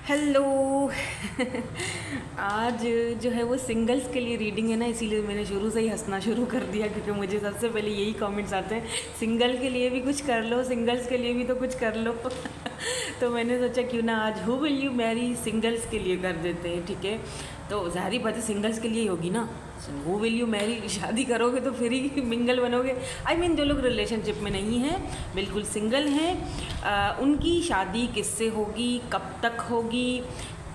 Hello. आज जो है वो सिंगल्स के लिए रीडिंग है ना, इसीलिए मैंने शुरू से ही हंसना शुरू कर दिया क्योंकि मुझे सबसे पहले यही कमेंट्स आते हैं, सिंगल के लिए भी कुछ कर लो, सिंगल्स के लिए भी तो कुछ कर लो। तो मैंने सोचा क्यों ना आज who will you Mary singles के लिए कर देते हैं, ठीक है। तो ज़ाहिर बात है सिंगल्स के लिए ही होगी ना, हु विल यू मैरी, शादी करोगे तो फिर ही मिंगल बनोगे। आई मीन जो लोग रिलेशनशिप में नहीं हैं, बिल्कुल सिंगल हैं, उनकी शादी किससे होगी, कब तक होगी,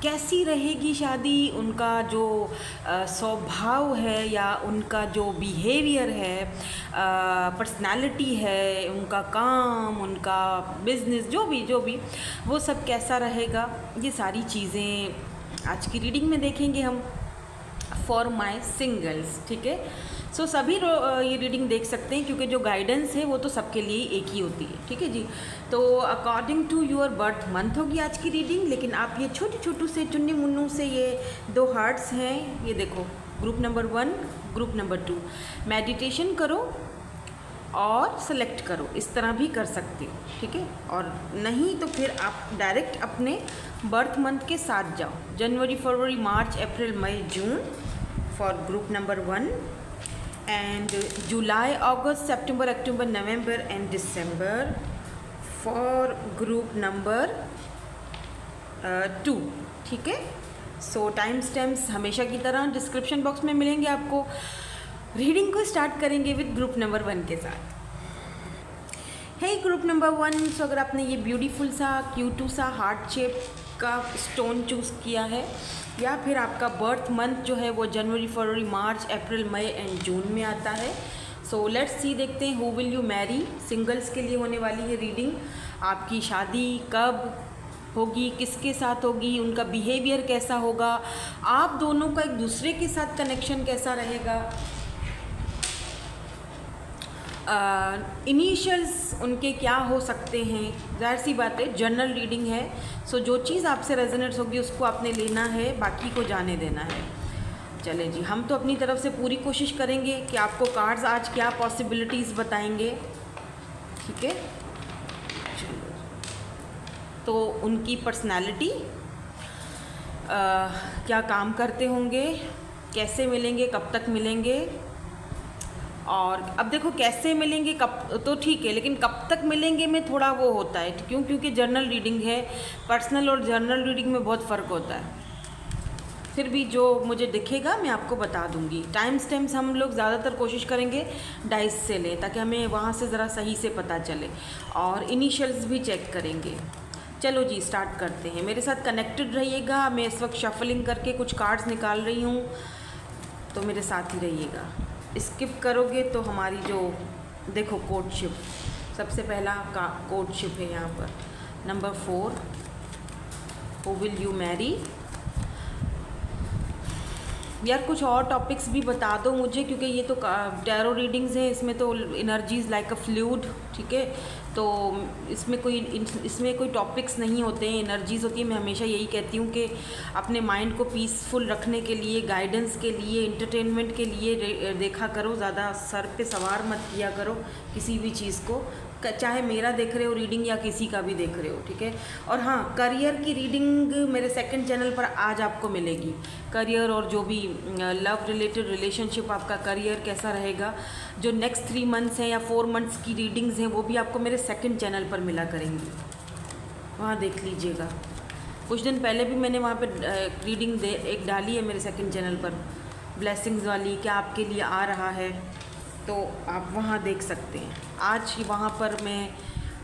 कैसी रहेगी शादी, उनका जो स्वभाव है या उनका जो बिहेवियर है, पर्सनालिटी है, उनका काम, उनका बिजनेस, जो भी वो सब कैसा रहेगा, ये सारी चीज़ें आज की रीडिंग में देखेंगे हम फॉर माई सिंगल्स, ठीक है। सो सभी ये रीडिंग देख सकते हैं क्योंकि जो गाइडेंस है वो तो सबके लिए एक ही होती है, ठीक है जी। तो according to your birth month होगी आज की रीडिंग, लेकिन आप ये छोटू से चुन्नी मुन्नू से ये 2 हार्ट्स हैं, ये देखो, group number 1, group number 2, meditation करो और सेलेक्ट करो, इस तरह भी कर सकते हो, ठीक है। और नहीं तो फिर आप डायरेक्ट अपने बर्थ मंथ के साथ जाओ, जनवरी, फरवरी, मार्च, अप्रैल, मई, जून फॉर ग्रुप नंबर 1 एंड जुलाई, अगस्त, सितंबर, अक्टूबर, नवंबर एंड दिसंबर फॉर ग्रुप नंबर 2, ठीक है। सो टाइम स्टैम्प्स हमेशा की तरह डिस्क्रिप्शन बॉक्स में मिलेंगे आपको। रीडिंग को स्टार्ट करेंगे विद ग्रुप नंबर 1 के साथ। है ग्रुप नंबर 1, सो अगर आपने ये ब्यूटीफुल सा क्यूटू सा हार्ट शेप का स्टोन चूज़ किया है या फिर आपका बर्थ मंथ जो है वो जनवरी, फरवरी, मार्च, अप्रैल, मई एंड जून में आता है, सो लेट्स सी, देखते हैं who will you Mary. Singles के लिए होने वाली है रीडिंग। आपकी शादी कब होगी, किसके साथ होगी, उनका बिहेवियर कैसा होगा, आप दोनों का एक दूसरे के साथ कनेक्शन कैसा रहेगा, इनिशियल्स उनके क्या हो सकते हैं। ज़ाहिर सी बात है जनरल रीडिंग है, सो जो चीज़ आपसे रेजोनेट होगी उसको आपने लेना है, बाकी को जाने देना है। चले जी, हम तो अपनी तरफ से पूरी कोशिश करेंगे कि आपको कार्ड्स आज क्या पॉसिबिलिटीज़ बताएंगे, ठीक है। चलो, तो उनकी पर्सनालिटी, क्या काम करते होंगे, कैसे मिलेंगे, कब तक मिलेंगे, और अब देखो कैसे मिलेंगे कब तो ठीक है, लेकिन कब तक मिलेंगे में थोड़ा वो होता है, क्योंकि जर्नल रीडिंग है, पर्सनल और जर्नल रीडिंग में बहुत फ़र्क होता है। फिर भी जो मुझे दिखेगा मैं आपको बता दूंगी। टाइम स्टैम्प्स हम लोग ज़्यादातर कोशिश करेंगे डाइस से लें ताकि हमें वहाँ से ज़रा सही से पता चले, और इनिशियल्स भी चेक करेंगे। चलो जी स्टार्ट करते हैं, मेरे साथ कनेक्टेड रहिएगा। मैं इस वक्त शफलिंग करके कुछ कार्ड्स निकाल रही हूँ, तो मेरे साथ ही रहिएगा। स्किप करोगे तो हमारी जो देखो कोर्टशिप, सबसे पहला का कोर्टशिप है यहाँ पर, number 4, who will you Mary. यार कुछ और टॉपिक्स भी बता दो मुझे, क्योंकि ये तो टैरो रीडिंग्स हैं, इसमें तो एनर्जीज लाइक अ फ्लूइड, ठीक है। तो इसमें कोई टॉपिक्स नहीं होते हैं, एनर्जीज होती है। मैं हमेशा यही कहती हूँ कि अपने माइंड को पीसफुल रखने के लिए, गाइडेंस के लिए, एंटरटेनमेंट के लिए देखा करो, ज़्यादा सर पे सवार मत किया करो किसी भी चीज़ को, चाहे मेरा देख रहे हो रीडिंग या किसी का भी देख रहे हो, ठीक है। और हाँ, करियर की रीडिंग मेरे सेकंड चैनल पर आज आपको मिलेगी। करियर और जो भी लव रिलेटेड रिलेशनशिप, आपका करियर कैसा रहेगा, जो नेक्स्ट 3 मंथ्स हैं या 4 मंथ्स की रीडिंग्स हैं, वो भी आपको मेरे सेकंड चैनल पर मिला करेंगी, वहाँ देख लीजिएगा। कुछ दिन पहले भी मैंने वहाँ पर रीडिंग एक डाली है मेरे सेकंड चैनल पर, ब्लेसिंग्स वाली, क्या आपके लिए आ रहा है, तो आप वहाँ देख सकते हैं। आज वहाँ पर मैं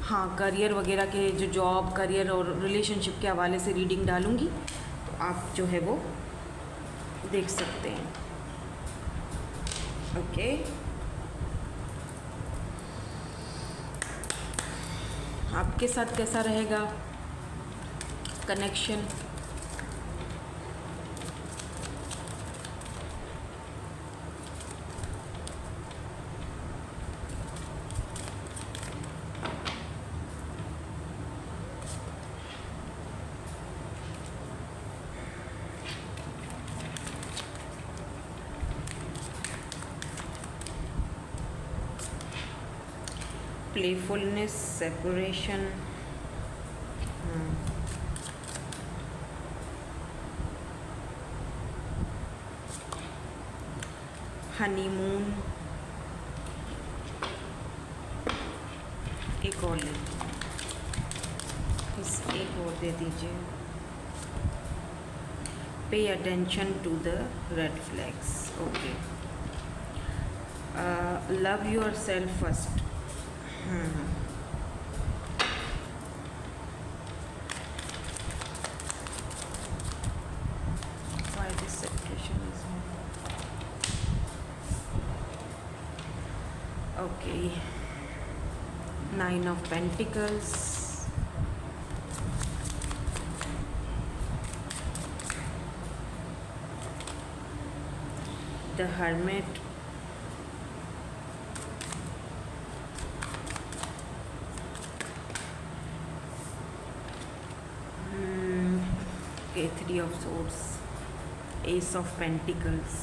हाँ करियर वगैरह के, जो जॉब, करियर और रिलेशनशिप के हवाले से रीडिंग डालूँगी, तो आप जो है वो देख सकते हैं, ओके। आपके साथ कैसा रहेगा कनेक्शन, प्लेफुलनेस, सेपरेशन, हनीमून, एक और ले, इस एक और दे दीजिए। Pay attention to the red flags, okay. Love yourself first, why this situation is okay, 9 of Pentacles, the Hermit, okay, 3 of Swords, Ace of Pentacles,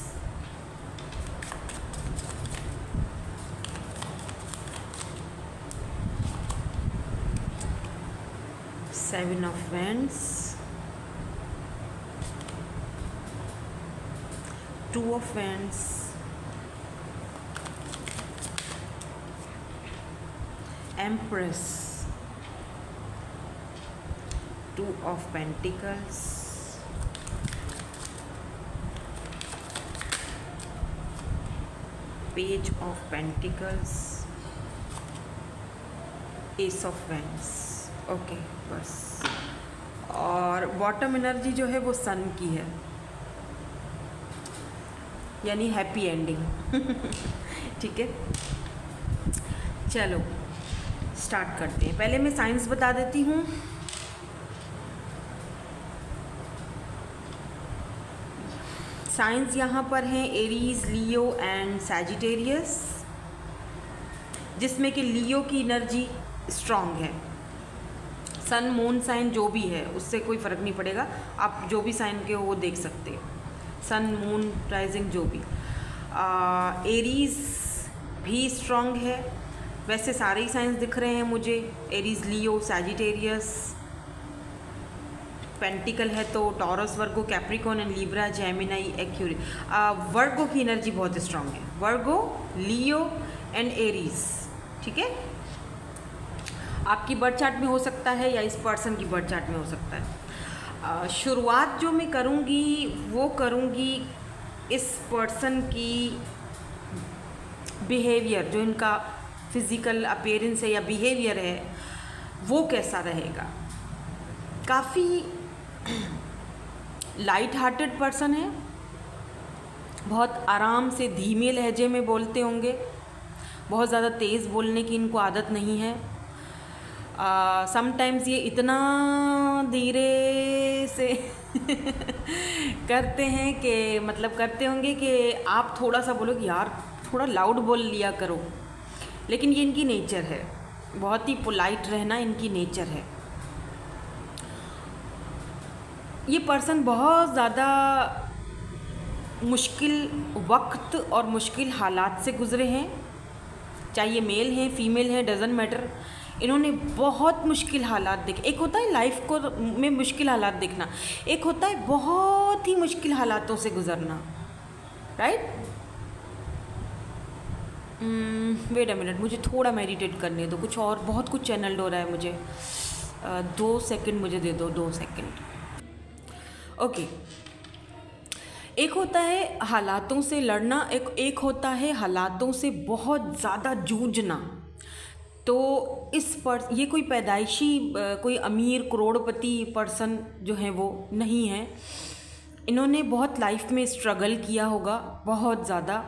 Seven of Wands, 2 of Wands, Empress, 2 of Pentacles, Page of Pentacles, Ace of Wands, okay बस। और bottom energy जो है वो सन की है, यानी happy ending. ठीक है, चलो स्टार्ट करते हैं। पहले मैं साइंस बता देती हूँ। साइंस यहाँ पर हैं एरीज, लियो एंड सैजिटेरियस, जिसमें कि लियो की एनर्जी स्ट्रॉन्ग है। सन मून साइन जो भी है उससे कोई फ़र्क नहीं पड़ेगा, आप जो भी साइन के हो वो देख सकते हो, सन मून राइजिंग जो भी। एरीज भी स्ट्रॉन्ग है, वैसे सारे ही साइंस दिख रहे हैं मुझे, एरीज, लियो, सैजिटेरियस। पेंटिकल है तो Taurus, Virgo, Capricorn and Libra, Gemini, Aquarius. Virgo की एनर्जी बहुत स्ट्रॉन्ग है, वर्गो, लियो एंड एरीज। ठीक है, आपकी बर्थ चार्ट में हो सकता है या इस पर्सन की बर्थ चार्ट में हो सकता है। शुरुआत जो मैं करूँगी वो करूँगी इस पर्सन की बिहेवियर, जो इनका फिज़िकल अपीयरेंस है या बिहेवियर है वो कैसा रहेगा। काफ़ी लाइट हार्टेड पर्सन है, बहुत आराम से धीमे लहजे में बोलते होंगे, बहुत ज़्यादा तेज़ बोलने की इनको आदत नहीं है। समटाइम्स ये इतना धीरे से करते हैं कि मतलब करते होंगे कि आप थोड़ा सा बोलो कि यार थोड़ा लाउड बोल लिया करो, लेकिन ये इनकी नेचर है, बहुत ही पोलाइट रहना इनकी नेचर है। ये पर्सन बहुत ज़्यादा मुश्किल वक्त और मुश्किल हालात से गुज़रे हैं, चाहे ये मेल हैं फीमेल हैं डजेंट मैटर। इन्होंने बहुत मुश्किल हालात देखे। एक होता है लाइफ को में मुश्किल हालात देखना, एक होता है बहुत ही मुश्किल हालातों से गुज़रना, राइट। वेट अ मिनट, मुझे थोड़ा मेडिटेट करने दो, कुछ और बहुत कुछ चैनल हो रहा है मुझे। 2 सेकंड मुझे दे दो, 2 सेकंड। ओके, एक होता है हालातों से लड़ना, एक होता है हालातों से बहुत ज़्यादा जूझना। तो ये कोई पैदाइशी कोई अमीर करोड़पति पर्सन जो है वो नहीं है। इन्होंने बहुत लाइफ में स्ट्रगल किया होगा, बहुत ज़्यादा।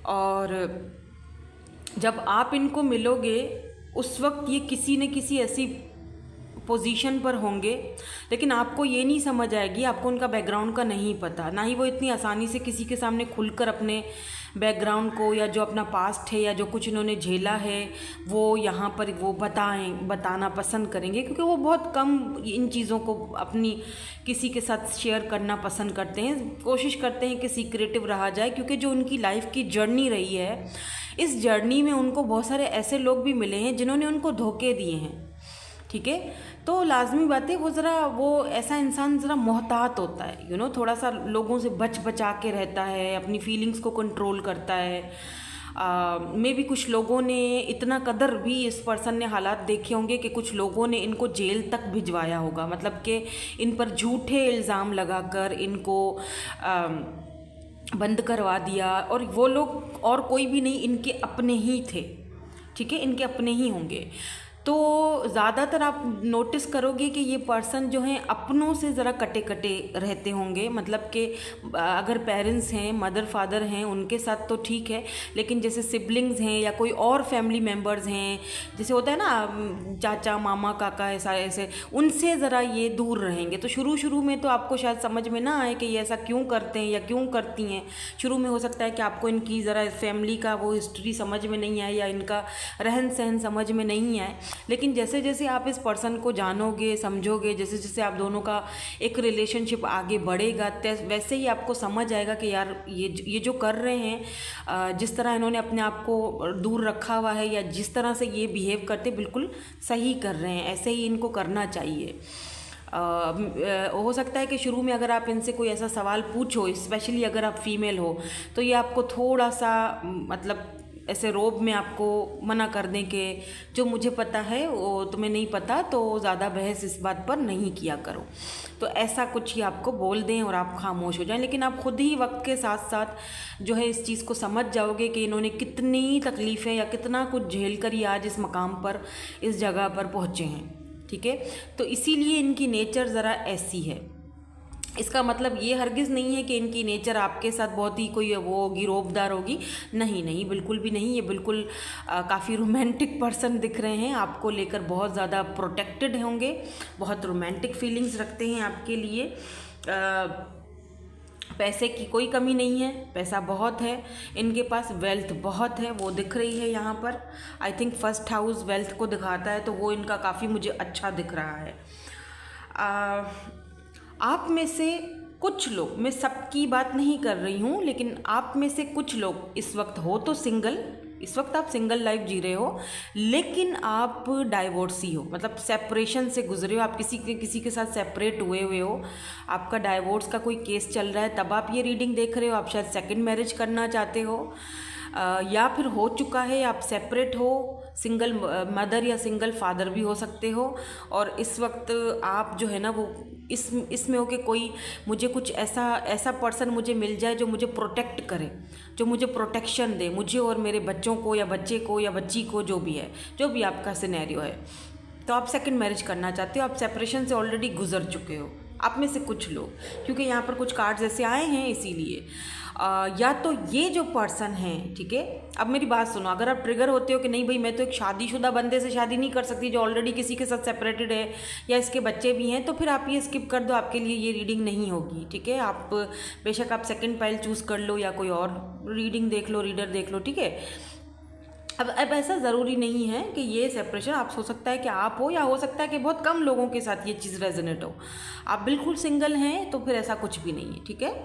और जब आप इनको मिलोगे उस वक्त ये किसी न किसी ऐसी पोजीशन पर होंगे, लेकिन आपको ये नहीं समझ आएगी, आपको उनका बैकग्राउंड का नहीं पता, ना ही वो इतनी आसानी से किसी के सामने खुलकर अपने बैकग्राउंड को या जो अपना पास्ट है या जो कुछ इन्होंने झेला है वो यहाँ पर वो बताना पसंद करेंगे, क्योंकि वो बहुत कम इन चीज़ों को अपनी किसी के साथ शेयर करना पसंद करते हैं। कोशिश करते हैं कि सीक्रेटिव रहा जाए, क्योंकि जो उनकी लाइफ की जर्नी रही है, इस जर्नी में उनको बहुत सारे ऐसे लोग भी मिले हैं जिन्होंने उनको धोखे दिए हैं, ठीक है। तो लाजमी बात है, वो ज़रा वो ऐसा इंसान ज़रा मोहतात होता है, थोड़ा सा लोगों से बच बचा के रहता है, अपनी फीलिंग्स को कंट्रोल करता है। मे भी कुछ लोगों ने इतना कदर भी इस पर्सन ने हालात देखे होंगे कि कुछ लोगों ने इनको जेल तक भिजवाया होगा, मतलब कि इन पर झूठे इल्ज़ाम लगाकर इनको बंद करवा दिया, और वो लोग और कोई भी नहीं, इनके अपने ही थे, ठीक है, इनके अपने ही होंगे। तो ज़्यादातर आप नोटिस करोगे कि ये पर्सन जो हैं अपनों से ज़रा कटे कटे रहते होंगे, मतलब कि अगर पेरेंट्स हैं, मदर फादर हैं, उनके साथ तो ठीक है, लेकिन जैसे सिबलिंग्स हैं या कोई और फैमिली मेम्बर्स हैं, जैसे होता है ना चाचा मामा काका ऐसा, ऐसे उनसे ज़रा ये दूर रहेंगे। तो शुरू में तो आपको शायद समझ में ना आए कि ये ऐसा क्यों करते हैं या क्यों करती हैं। शुरू में हो सकता है कि आपको इनकी ज़रा फैमिली का वो हिस्ट्री समझ में नहीं आए या इनका रहन सहन समझ में नहीं आए, लेकिन जैसे जैसे आप इस पर्सन को जानोगे, समझोगे, जैसे जैसे आप दोनों का एक रिलेशनशिप आगे बढ़ेगा, वैसे ही आपको समझ आएगा कि यार ये जो कर रहे हैं, जिस तरह इन्होंने अपने आप को दूर रखा हुआ है या जिस तरह से ये बिहेव करते बिल्कुल सही कर रहे हैं, ऐसे ही इनको करना चाहिए। हो सकता है कि शुरू में अगर आप इनसे कोई ऐसा सवाल पूछो, स्पेशली अगर आप फीमेल हो, तो ये आपको थोड़ा सा मतलब ऐसे रोब में आपको मना कर दें कि जो मुझे पता है वो तुम्हें नहीं पता, तो ज़्यादा बहस इस बात पर नहीं किया करो। तो ऐसा कुछ ही आपको बोल दें और आप खामोश हो जाएं, लेकिन आप खुद ही वक्त के साथ साथ जो है इस चीज़ को समझ जाओगे कि इन्होंने कितनी तकलीफ़ें या कितना कुछ झेल कर ही आज इस मकाम पर, इस जगह पर पहुँचे हैं, ठीक है। तो इसीलिए इनकी नेचर ज़रा ऐसी है। इसका मतलब ये हरगिज़ नहीं है कि इनकी नेचर आपके साथ बहुत ही कोई वो होगी, रोबदार होगी, नहीं नहीं, बिल्कुल भी नहीं। ये बिल्कुल काफ़ी रोमांटिक पर्सन दिख रहे हैं, आपको लेकर बहुत ज़्यादा प्रोटेक्टेड होंगे, बहुत रोमांटिक फीलिंग्स रखते हैं आपके लिए। पैसे की कोई कमी नहीं है, पैसा बहुत है इनके पास, वेल्थ बहुत है, वो दिख रही है यहाँ पर। I think first house wealth को दिखाता है, तो वो इनका काफ़ी मुझे अच्छा दिख रहा है। आप में से कुछ लोग, मैं सबकी बात नहीं कर रही हूँ, लेकिन आप में से कुछ लोग इस वक्त हो तो सिंगल, इस वक्त आप सिंगल लाइफ जी रहे हो, लेकिन आप डाइवोर्सी हो, मतलब सेपरेशन से गुजरे हो, आप किसी के साथ सेपरेट हुए हो, आपका डाइवोर्स का कोई केस चल रहा है, तब आप ये रीडिंग देख रहे हो। आप शायद सेकंड मैरिज करना चाहते हो, या फिर हो चुका है, आप सेपरेट हो, सिंगल मदर या सिंगल फादर भी हो सकते हो, और इस वक्त आप जो है ना वो इसमें हो कि कोई मुझे कुछ ऐसा पर्सन मुझे मिल जाए जो मुझे प्रोटेक्ट करे, जो मुझे प्रोटेक्शन दे, मुझे और मेरे बच्चों को या बच्चे को या बच्ची को, जो भी है, जो भी आपका सिनेरियो है। तो आप सेकंड मैरिज करना चाहते हो, आप सेपरेशन से ऑलरेडी गुजर चुके हो, आप में से कुछ लोग, क्योंकि यहाँ पर कुछ कार्ड्स ऐसे आए हैं इसीलिए। या तो ये जो पर्सन है, ठीक है, अब मेरी बात सुनो, अगर आप ट्रिगर होते हो कि नहीं भाई मैं तो एक शादीशुदा बंदे से शादी नहीं कर सकती जो ऑलरेडी किसी के साथ सेपरेटेड है या इसके बच्चे भी हैं, तो फिर आप ये स्किप कर दो, आपके लिए ये रीडिंग नहीं होगी, ठीक है। आप बेशक आप सेकंड पाइल चूज़ कर लो या कोई और रीडिंग देख लो, रीडर देख लो, ठीक है। अब ऐसा ज़रूरी नहीं है कि ये सेपरेशन, आप हो सकता है कि आप हो, या हो सकता है कि बहुत कम लोगों के साथ ये चीज़ रेजोनेट हो। आप बिल्कुल सिंगल हैं तो फिर ऐसा कुछ भी नहीं है, ठीक है।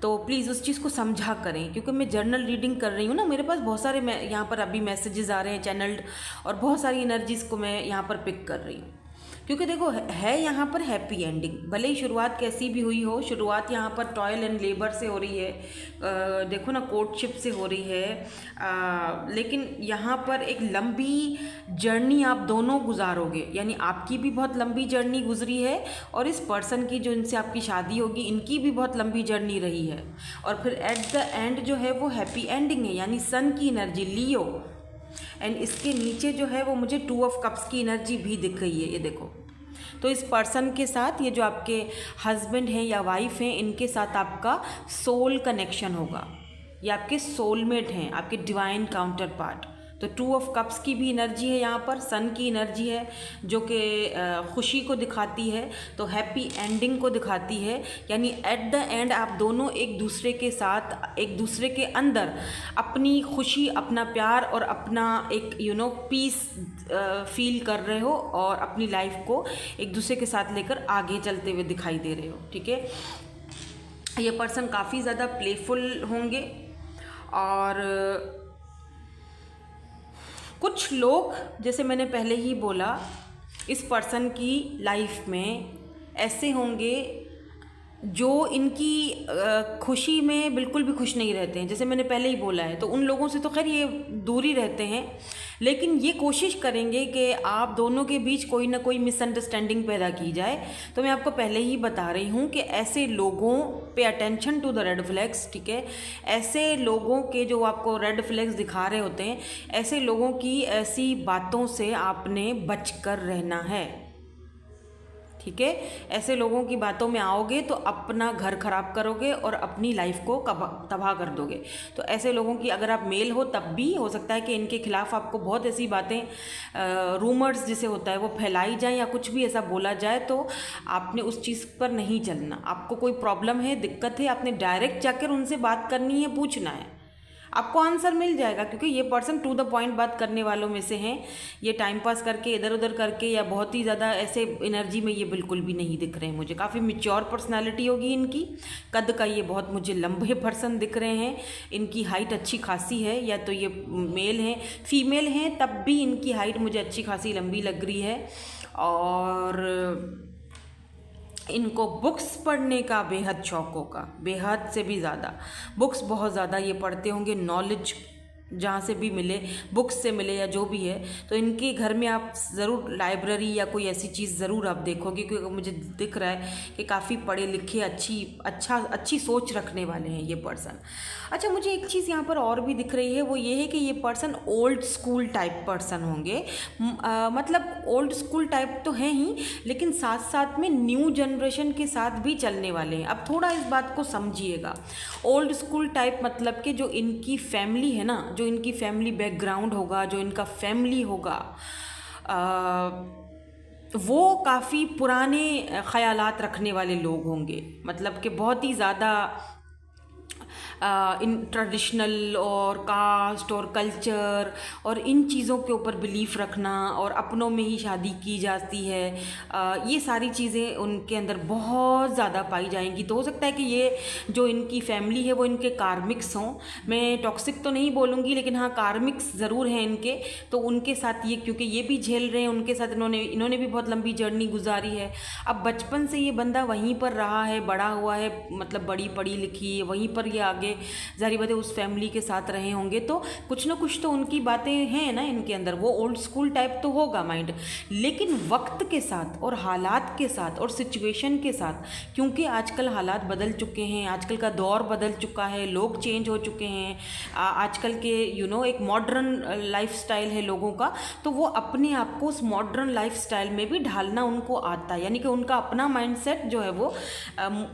तो प्लीज़ उस चीज़ को समझा करें, क्योंकि मैं जर्नल रीडिंग कर रही हूँ ना, मेरे पास बहुत सारे यहाँ पर अभी मैसेजेस आ रहे हैं चैनल्ड, और बहुत सारी एनर्जीज़ को मैं यहाँ पर पिक कर रही हूँ, क्योंकि देखो है यहाँ पर हैप्पी एंडिंग, भले ही शुरुआत कैसी भी हुई हो, शुरुआत यहाँ पर टॉयल एंड लेबर से हो रही है, देखो ना कोर्टशिप से हो रही है, लेकिन यहाँ पर एक लंबी जर्नी आप दोनों गुजारोगे, यानी आपकी भी बहुत लंबी जर्नी गुजरी है, और इस पर्सन की जो इनसे आपकी शादी होगी इनकी भी बहुत लंबी जर्नी रही है, और फिर एट द एंड जो है वो हैप्पी एंडिंग है, यानी सन की एनर्जी, लियो। एंड इसके नीचे जो है वो मुझे 2 ऑफ कप्स की एनर्जी भी दिख रही है, ये देखो। तो इस पर्सन के साथ, ये जो आपके हस्बैंड हैं या वाइफ हैं, इनके साथ आपका सोल कनेक्शन होगा, ये आपके सोलमेट हैं, आपके डिवाइन काउंटर पार्ट। तो 2 ऑफ कप्स की भी एनर्जी है यहाँ पर, सन की एनर्जी है जो कि खुशी को दिखाती है, तो हैप्पी एंडिंग को दिखाती है, यानी एट द एंड आप दोनों एक दूसरे के साथ, एक दूसरे के अंदर अपनी खुशी, अपना प्यार और अपना एक पीस फील कर रहे हो, और अपनी लाइफ को एक दूसरे के साथ लेकर आगे चलते हुए दिखाई दे रहे हो, ठीक है। ये पर्सन काफ़ी ज़्यादा प्लेफुल होंगे, और कुछ लोग, जैसे मैंने पहले ही बोला, इस पर्सन की लाइफ में ऐसे होंगे जो इनकी खुशी में बिल्कुल भी खुश नहीं रहते हैं, जैसे मैंने पहले ही बोला है। तो उन लोगों से तो खैर ये दूर ही रहते हैं, लेकिन ये कोशिश करेंगे कि आप दोनों के बीच कोई ना कोई मिसअंडरस्टैंडिंग पैदा की जाए। तो मैं आपको पहले ही बता रही हूँ कि ऐसे लोगों पे attention to the red flags, ठीक है। ऐसे लोगों के जो आपको रेड फ्लैग्स दिखा रहे होते हैं, ऐसे लोगों की ऐसी बातों से आपने बचकर रहना है, ठीक है। ऐसे लोगों की बातों में आओगे तो अपना घर खराब करोगे और अपनी लाइफ को तबाह कर दोगे। तो ऐसे लोगों की, अगर आप मेल हो तब भी हो सकता है कि इनके खिलाफ आपको बहुत ऐसी बातें, रूमर्स जिसे होता है, वो फैलाई जाए या कुछ भी ऐसा बोला जाए, तो आपने उस चीज़ पर नहीं चलना। आपको कोई प्रॉब्लम है, दिक्कत है, आपने डायरेक्ट जाकर उनसे बात करनी है, पूछना है, आपको आंसर मिल जाएगा। क्योंकि ये पर्सन टू द पॉइंट बात करने वालों में से हैं। ये टाइम पास करके, इधर उधर करके, या बहुत ही ज़्यादा ऐसे एनर्जी में ये बिल्कुल भी नहीं दिख रहे हैं मुझे। काफ़ी मैच्योर पर्सनालिटी होगी इनकी। कद का ये बहुत मुझे लंबे पर्सन दिख रहे हैं। इनकी हाइट अच्छी खासी है, या तो ये मेल हैं, फीमेल हैं तब भी इनकी हाइट मुझे अच्छी खासी लंबी लग रही है। और इनको बुक्स पढ़ने का बेहद शौक़ होगा, बेहद से भी ज़्यादा। बुक्स बहुत ज़्यादा ये पढ़ते होंगे। नॉलेज जहाँ से भी मिले, बुक्स से मिले या जो भी है, तो इनके घर में आप ज़रूर लाइब्रेरी या कोई ऐसी चीज़ ज़रूर आप देखोगे, क्योंकि मुझे दिख रहा है कि काफ़ी पढ़े लिखे, अच्छी सोच रखने वाले हैं ये पर्सन। अच्छा, मुझे एक चीज़ यहाँ पर और भी दिख रही है, वो ये है कि ये person old school type person होंगे। मतलब ओल्ड स्कूल टाइप तो हैं ही, लेकिन साथ साथ में न्यू जनरेशन के साथ भी चलने वाले हैं। अब थोड़ा इस बात को समझिएगा। ओल्ड स्कूल टाइप मतलब कि जो इनकी फैमिली है ना, जो इनकी फैमिली बैकग्राउंड होगा, जो इनका फैमिली होगा, वो काफ़ी पुराने ख़यालात रखने वाले लोग होंगे। मतलब कि बहुत ही ज़्यादा इन ट्रेडिशनल और कास्ट और कल्चर और इन चीज़ों के ऊपर बिलीफ रखना, और अपनों में ही शादी की जाती है, ये सारी चीज़ें उनके अंदर बहुत ज़्यादा पाई जाएंगी। तो हो सकता है कि ये जो इनकी फैमिली है वो इनके कार्मिक्स हों। मैं टॉक्सिक तो नहीं बोलूँगी, लेकिन हाँ, कार्मिक्स ज़रूर हैं इनके। तो उनके साथ ये, क्योंकि ये भी झेल रहे हैं, उनके साथ इन्होंने भी बहुत लंबी जर्नी गुजारी है। अब बचपन से ये बंदा वहीं पर रहा है, बड़ा हुआ है, मतलब बड़ी पढ़ी लिखी, वहीं पर ये आगे ज़ाहिर बात है उस फैमिली के साथ रहे होंगे, तो कुछ ना कुछ तो उनकी बातें हैं ना इनके अंदर। वो ओल्ड स्कूल टाइप तो होगा माइंड, लेकिन वक्त के साथ और हालात के साथ और सिचुएशन के साथ, क्योंकि आजकल हालात बदल चुके हैं, आजकल का दौर बदल चुका है, लोग चेंज हो चुके हैं। आजकल के एक मॉडर्न लाइफस्टाइल है लोगों का, तो वो अपने आप को उस मॉडर्न लाइफस्टाइल में भी ढालना उनको आता है। यानी कि उनका अपना माइंडसेट जो है वो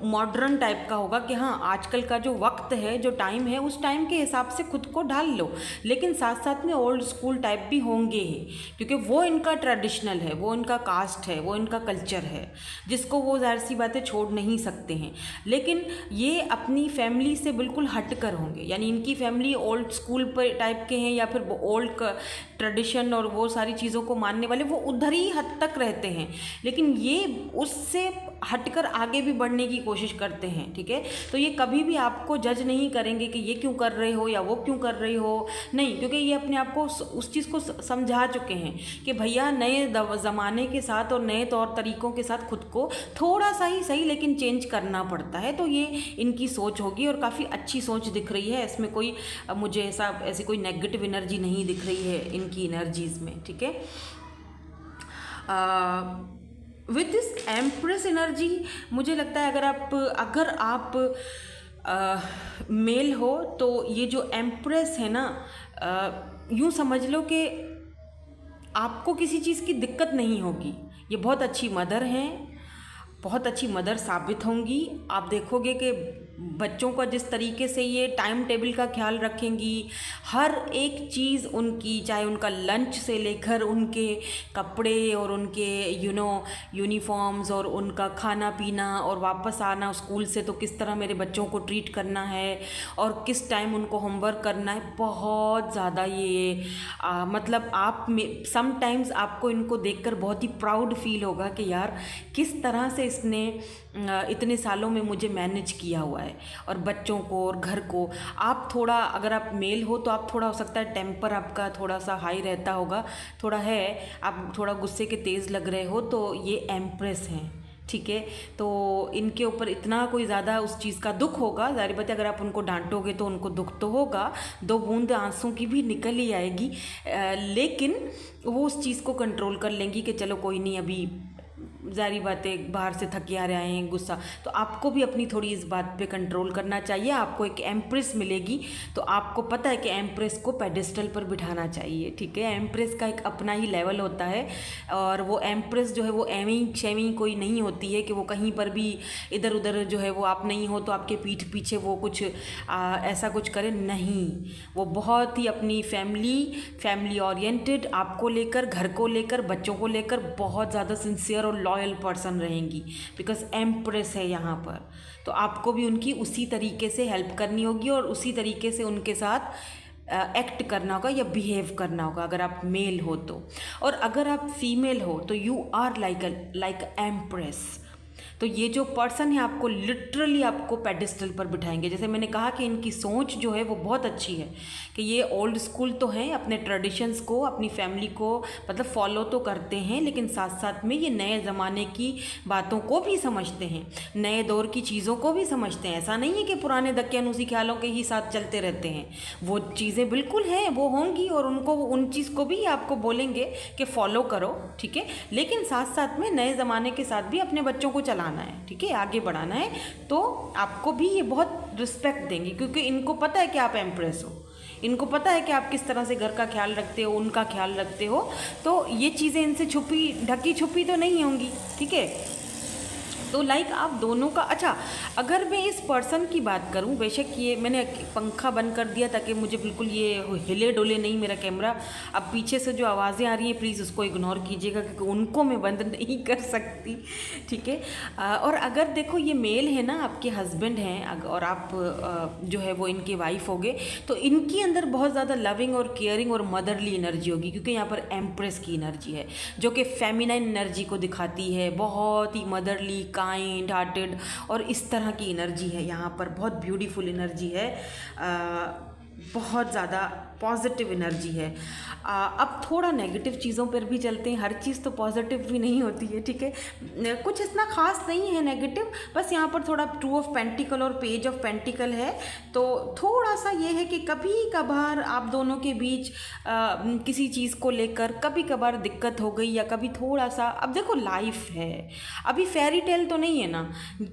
मॉडर्न टाइप का होगा कि हाँ, आजकल का जो वक्त है, जो टाइम है, उस टाइम के हिसाब से खुद को ढाल लो। लेकिन साथ साथ में ओल्ड स्कूल टाइप भी होंगे ही, क्योंकि वो इनका ट्रेडिशनल है, वो इनका कास्ट है, वो इनका कल्चर है, जिसको वो ज़ाहिर सी बातें छोड़ नहीं सकते हैं। लेकिन ये अपनी फैमिली से बिल्कुल हट कर होंगे। यानी इनकी फैमिली ओल्ड स्कूल पर टाइप के हैं, या फिर ओल्ड ट्रेडिशन और वो सारी चीज़ों को मानने वाले, वो उधर ही हद तक रहते हैं। लेकिन ये उससे हटकर आगे भी बढ़ने की कोशिश करते हैं, ठीक है। तो ये कभी भी आपको जज नहीं करेंगे कि ये क्यों कर रहे हो या वो क्यों कर रही हो, नहीं, क्योंकि ये अपने आप को उस चीज़ को समझा चुके हैं कि भैया नए ज़माने के साथ और नए तौर तरीक़ों के साथ खुद को थोड़ा सा ही सही लेकिन चेंज करना पड़ता है। तो ये इनकी सोच होगी, और काफ़ी अच्छी सोच दिख रही है इसमें। कोई मुझे ऐसी कोई नेगेटिव एनर्जी नहीं दिख रही है इनकी एनर्जीज़ में, ठीक है। विद दिस एम्प्रेस एनर्जी, मुझे लगता है अगर आप मेल हो, तो ये जो एम्प्रेस है ना, यूँ समझ लो कि आपको किसी चीज़ की दिक्कत नहीं होगी। ये बहुत अच्छी मदर हैं, बहुत अच्छी मदर साबित होंगी। आप देखोगे कि बच्चों का जिस तरीके से ये टाइम टेबल का ख्याल रखेंगी, हर एक चीज़ उनकी, चाहे उनका लंच से लेकर उनके कपड़े और उनके यूनिफॉर्म्स और उनका खाना पीना और वापस आना स्कूल से, तो किस तरह मेरे बच्चों को ट्रीट करना है और किस टाइम उनको होमवर्क करना है, बहुत ज़्यादा ये मतलब आप समटाइम्स आपको इनको देखकर बहुत ही प्राउड फील होगा कि यार किस तरह से इसने इतने सालों में मुझे मैनेज किया हुआ है। है, और बच्चों को और घर को। आप थोड़ा, अगर आप मेल हो तो आप थोड़ा, हो सकता है टेम्पर आपका थोड़ा सा हाई रहता होगा, थोड़ा है, आप थोड़ा गुस्से के तेज़ लग रहे हो, तो ये एम्प्रेस हैं, ठीक है। तो इनके ऊपर इतना कोई ज़्यादा उस चीज़ का दुख होगा, ज़ाहिर बात है अगर आप उनको डांटोगे तो उनको दुख तो होगा, 2 बूंद आंसू की भी निकल ही आएगी, लेकिन वो उस चीज़ को कंट्रोल कर लेंगी कि चलो कोई नहीं, अभी ज़ाहिर बात है बाहर से थके आ रहे हैं, गुस्सा। तो आपको भी अपनी थोड़ी इस बात पे कंट्रोल करना चाहिए। आपको एक एम्प्रेस मिलेगी तो आपको पता है कि एम्प्रेस को पेडिस्टल पर बिठाना चाहिए, ठीक है। एम्प्रेस का एक अपना ही लेवल होता है, और वो एम्प्रेस जो है वो एवं शेविंग कोई नहीं होती है कि वो कहीं पर भी इधर उधर जो है वो आप नहीं हो तो आपके पीठ पीछे वो कुछ ऐसा कुछ करे, नहीं। वो बहुत ही अपनी फैमिली ओरिएंटेड, आपको लेकर, घर को लेकर, बच्चों को लेकर बहुत ज़्यादा सिंसियर और लॉयल पर्सन रहेंगी, बिकॉज एम्प्रेस है यहाँ पर। तो आपको भी उनकी उसी तरीके से हेल्प करनी होगी और उसी तरीके से उनके साथ एक्ट करना होगा या बिहेव करना होगा, अगर आप मेल हो तो। और अगर आप फीमेल हो तो यू आर लाइक एम्प्रेस। तो ये जो पर्सन है आपको लिटरली आपको पेडिस्टल पर बिठाएंगे। जैसे मैंने कहा कि इनकी सोच जो है वो बहुत अच्छी है, कि ये ओल्ड स्कूल तो हैं, अपने ट्रेडिशंस को, अपनी फैमिली को मतलब फॉलो तो करते हैं, लेकिन साथ साथ में ये नए ज़माने की बातों को भी समझते हैं, नए दौर की चीज़ों को भी समझते हैं। ऐसा नहीं है कि पुराने दक्यानुसी ख्यालों के ही साथ चलते रहते हैं, वो चीज़ें बिल्कुल हैं, वो होंगी, और उनको उन चीज़ को भी आपको बोलेंगे कि फॉलो करो, ठीक है। लेकिन साथ साथ में नए ज़माने के साथ भी अपने बच्चों को चलाना है, ठीक है, आगे बढ़ाना है। तो आपको भी ये बहुत रिस्पेक्ट देंगे, क्योंकि इनको पता है कि आप एम्प्रेस हो, इनको पता है कि आप किस तरह से घर का ख्याल रखते हो, उनका ख्याल रखते हो। तो ये चीज़ें इनसे छुपी ढकी छुपी तो नहीं होंगी, ठीक है। तो लाइक आप दोनों का, अच्छा अगर मैं इस पर्सन की बात करूं, बेशक ये मैंने पंखा बंद कर दिया ताकि मुझे बिल्कुल ये हिले डोले नहीं मेरा कैमरा। अब पीछे से जो आवाज़ें आ रही हैं प्लीज़ उसको इग्नोर कीजिएगा, क्योंकि उनको मैं बंद नहीं कर सकती, ठीक है। और अगर देखो ये मेल है ना, आपके हस्बैंड हैं और आप जो है वो इनकी वाइफ होगे, तो इनकी अंदर बहुत ज़्यादा लविंग और केयरिंग और मदरली एनर्जी होगी, क्योंकि यहाँ पर एम्प्रेस की एनर्जी है जो कि फेमिनाइन एनर्जी को दिखाती है, बहुत ही मदरली, काइंड हार्टेड, और इस तरह की एनर्जी है यहाँ पर, बहुत ब्यूटीफुल एनर्जी है, बहुत ज़्यादा पॉजिटिव एनर्जी है। अब थोड़ा नेगेटिव चीज़ों पर भी चलते हैं, हर चीज़ तो पॉजिटिव भी नहीं होती है, ठीक है। कुछ इतना खास नहीं है नेगेटिव, बस यहाँ पर थोड़ा 2 ऑफ पेंटिकल और पेज ऑफ पेंटिकल है, तो थोड़ा सा ये है कि कभी कभार आप दोनों के बीच किसी चीज़ को लेकर कभी कभार दिक्कत हो गई, या कभी थोड़ा सा, अब देखो लाइफ है, अभी फेरी टेल तो नहीं है ना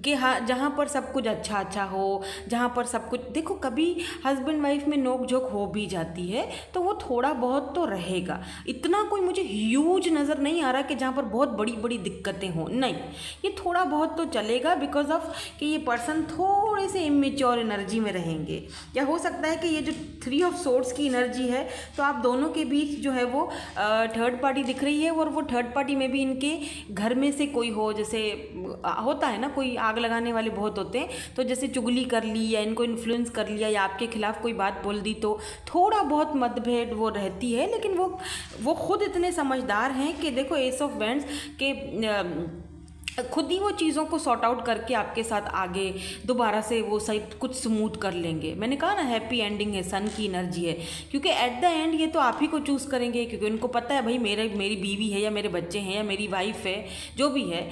कि हाँ जहाँ पर सब कुछ अच्छा अच्छा हो, जहाँ पर सब कुछ, देखो कभी हस्बैंड वाइफ में नोक झोंक हो भी जाती है, तो वो थोड़ा बहुत तो रहेगा। इतना कोई मुझे ह्यूज नज़र नहीं आ रहा कि जहाँ पर बहुत बड़ी बड़ी दिक्कतें हों, नहीं, ये थोड़ा बहुत तो चलेगा, बिकॉज ऑफ कि ये पर्सन थोड़े से इमेच्योर एनर्जी में रहेंगे। या हो सकता है कि ये जो 3 ऑफ सोर्ड्स की एनर्जी है, तो आप दोनों के बीच जो है वो थर्ड पार्टी दिख रही है, और वो थर्ड पार्टी में भी इनके घर में से कोई हो, जैसे होता है ना कोई आग लगाने वाले बहुत होते हैं, तो जैसे चुगली कर ली या इनको इन्फ्लुएंस कर लिया या आपके खिलाफ कोई बात बोल दी, तो थोड़ा बहुत मतभेद वो रहती है। लेकिन वो खुद इतने समझदार हैं कि देखो एस ऑफ वैंड्स के खुद ही वो चीज़ों को सॉर्ट आउट करके आपके साथ आगे दोबारा से वो सही कुछ स्मूथ कर लेंगे। मैंने कहा ना हैप्पी एंडिंग है, सन की एनर्जी है, क्योंकि एट द एंड ये तो आप ही को चूज़ करेंगे, क्योंकि उनको पता है भाई मेरी बीवी है या मेरे बच्चे हैं या मेरी वाइफ है, जो भी है,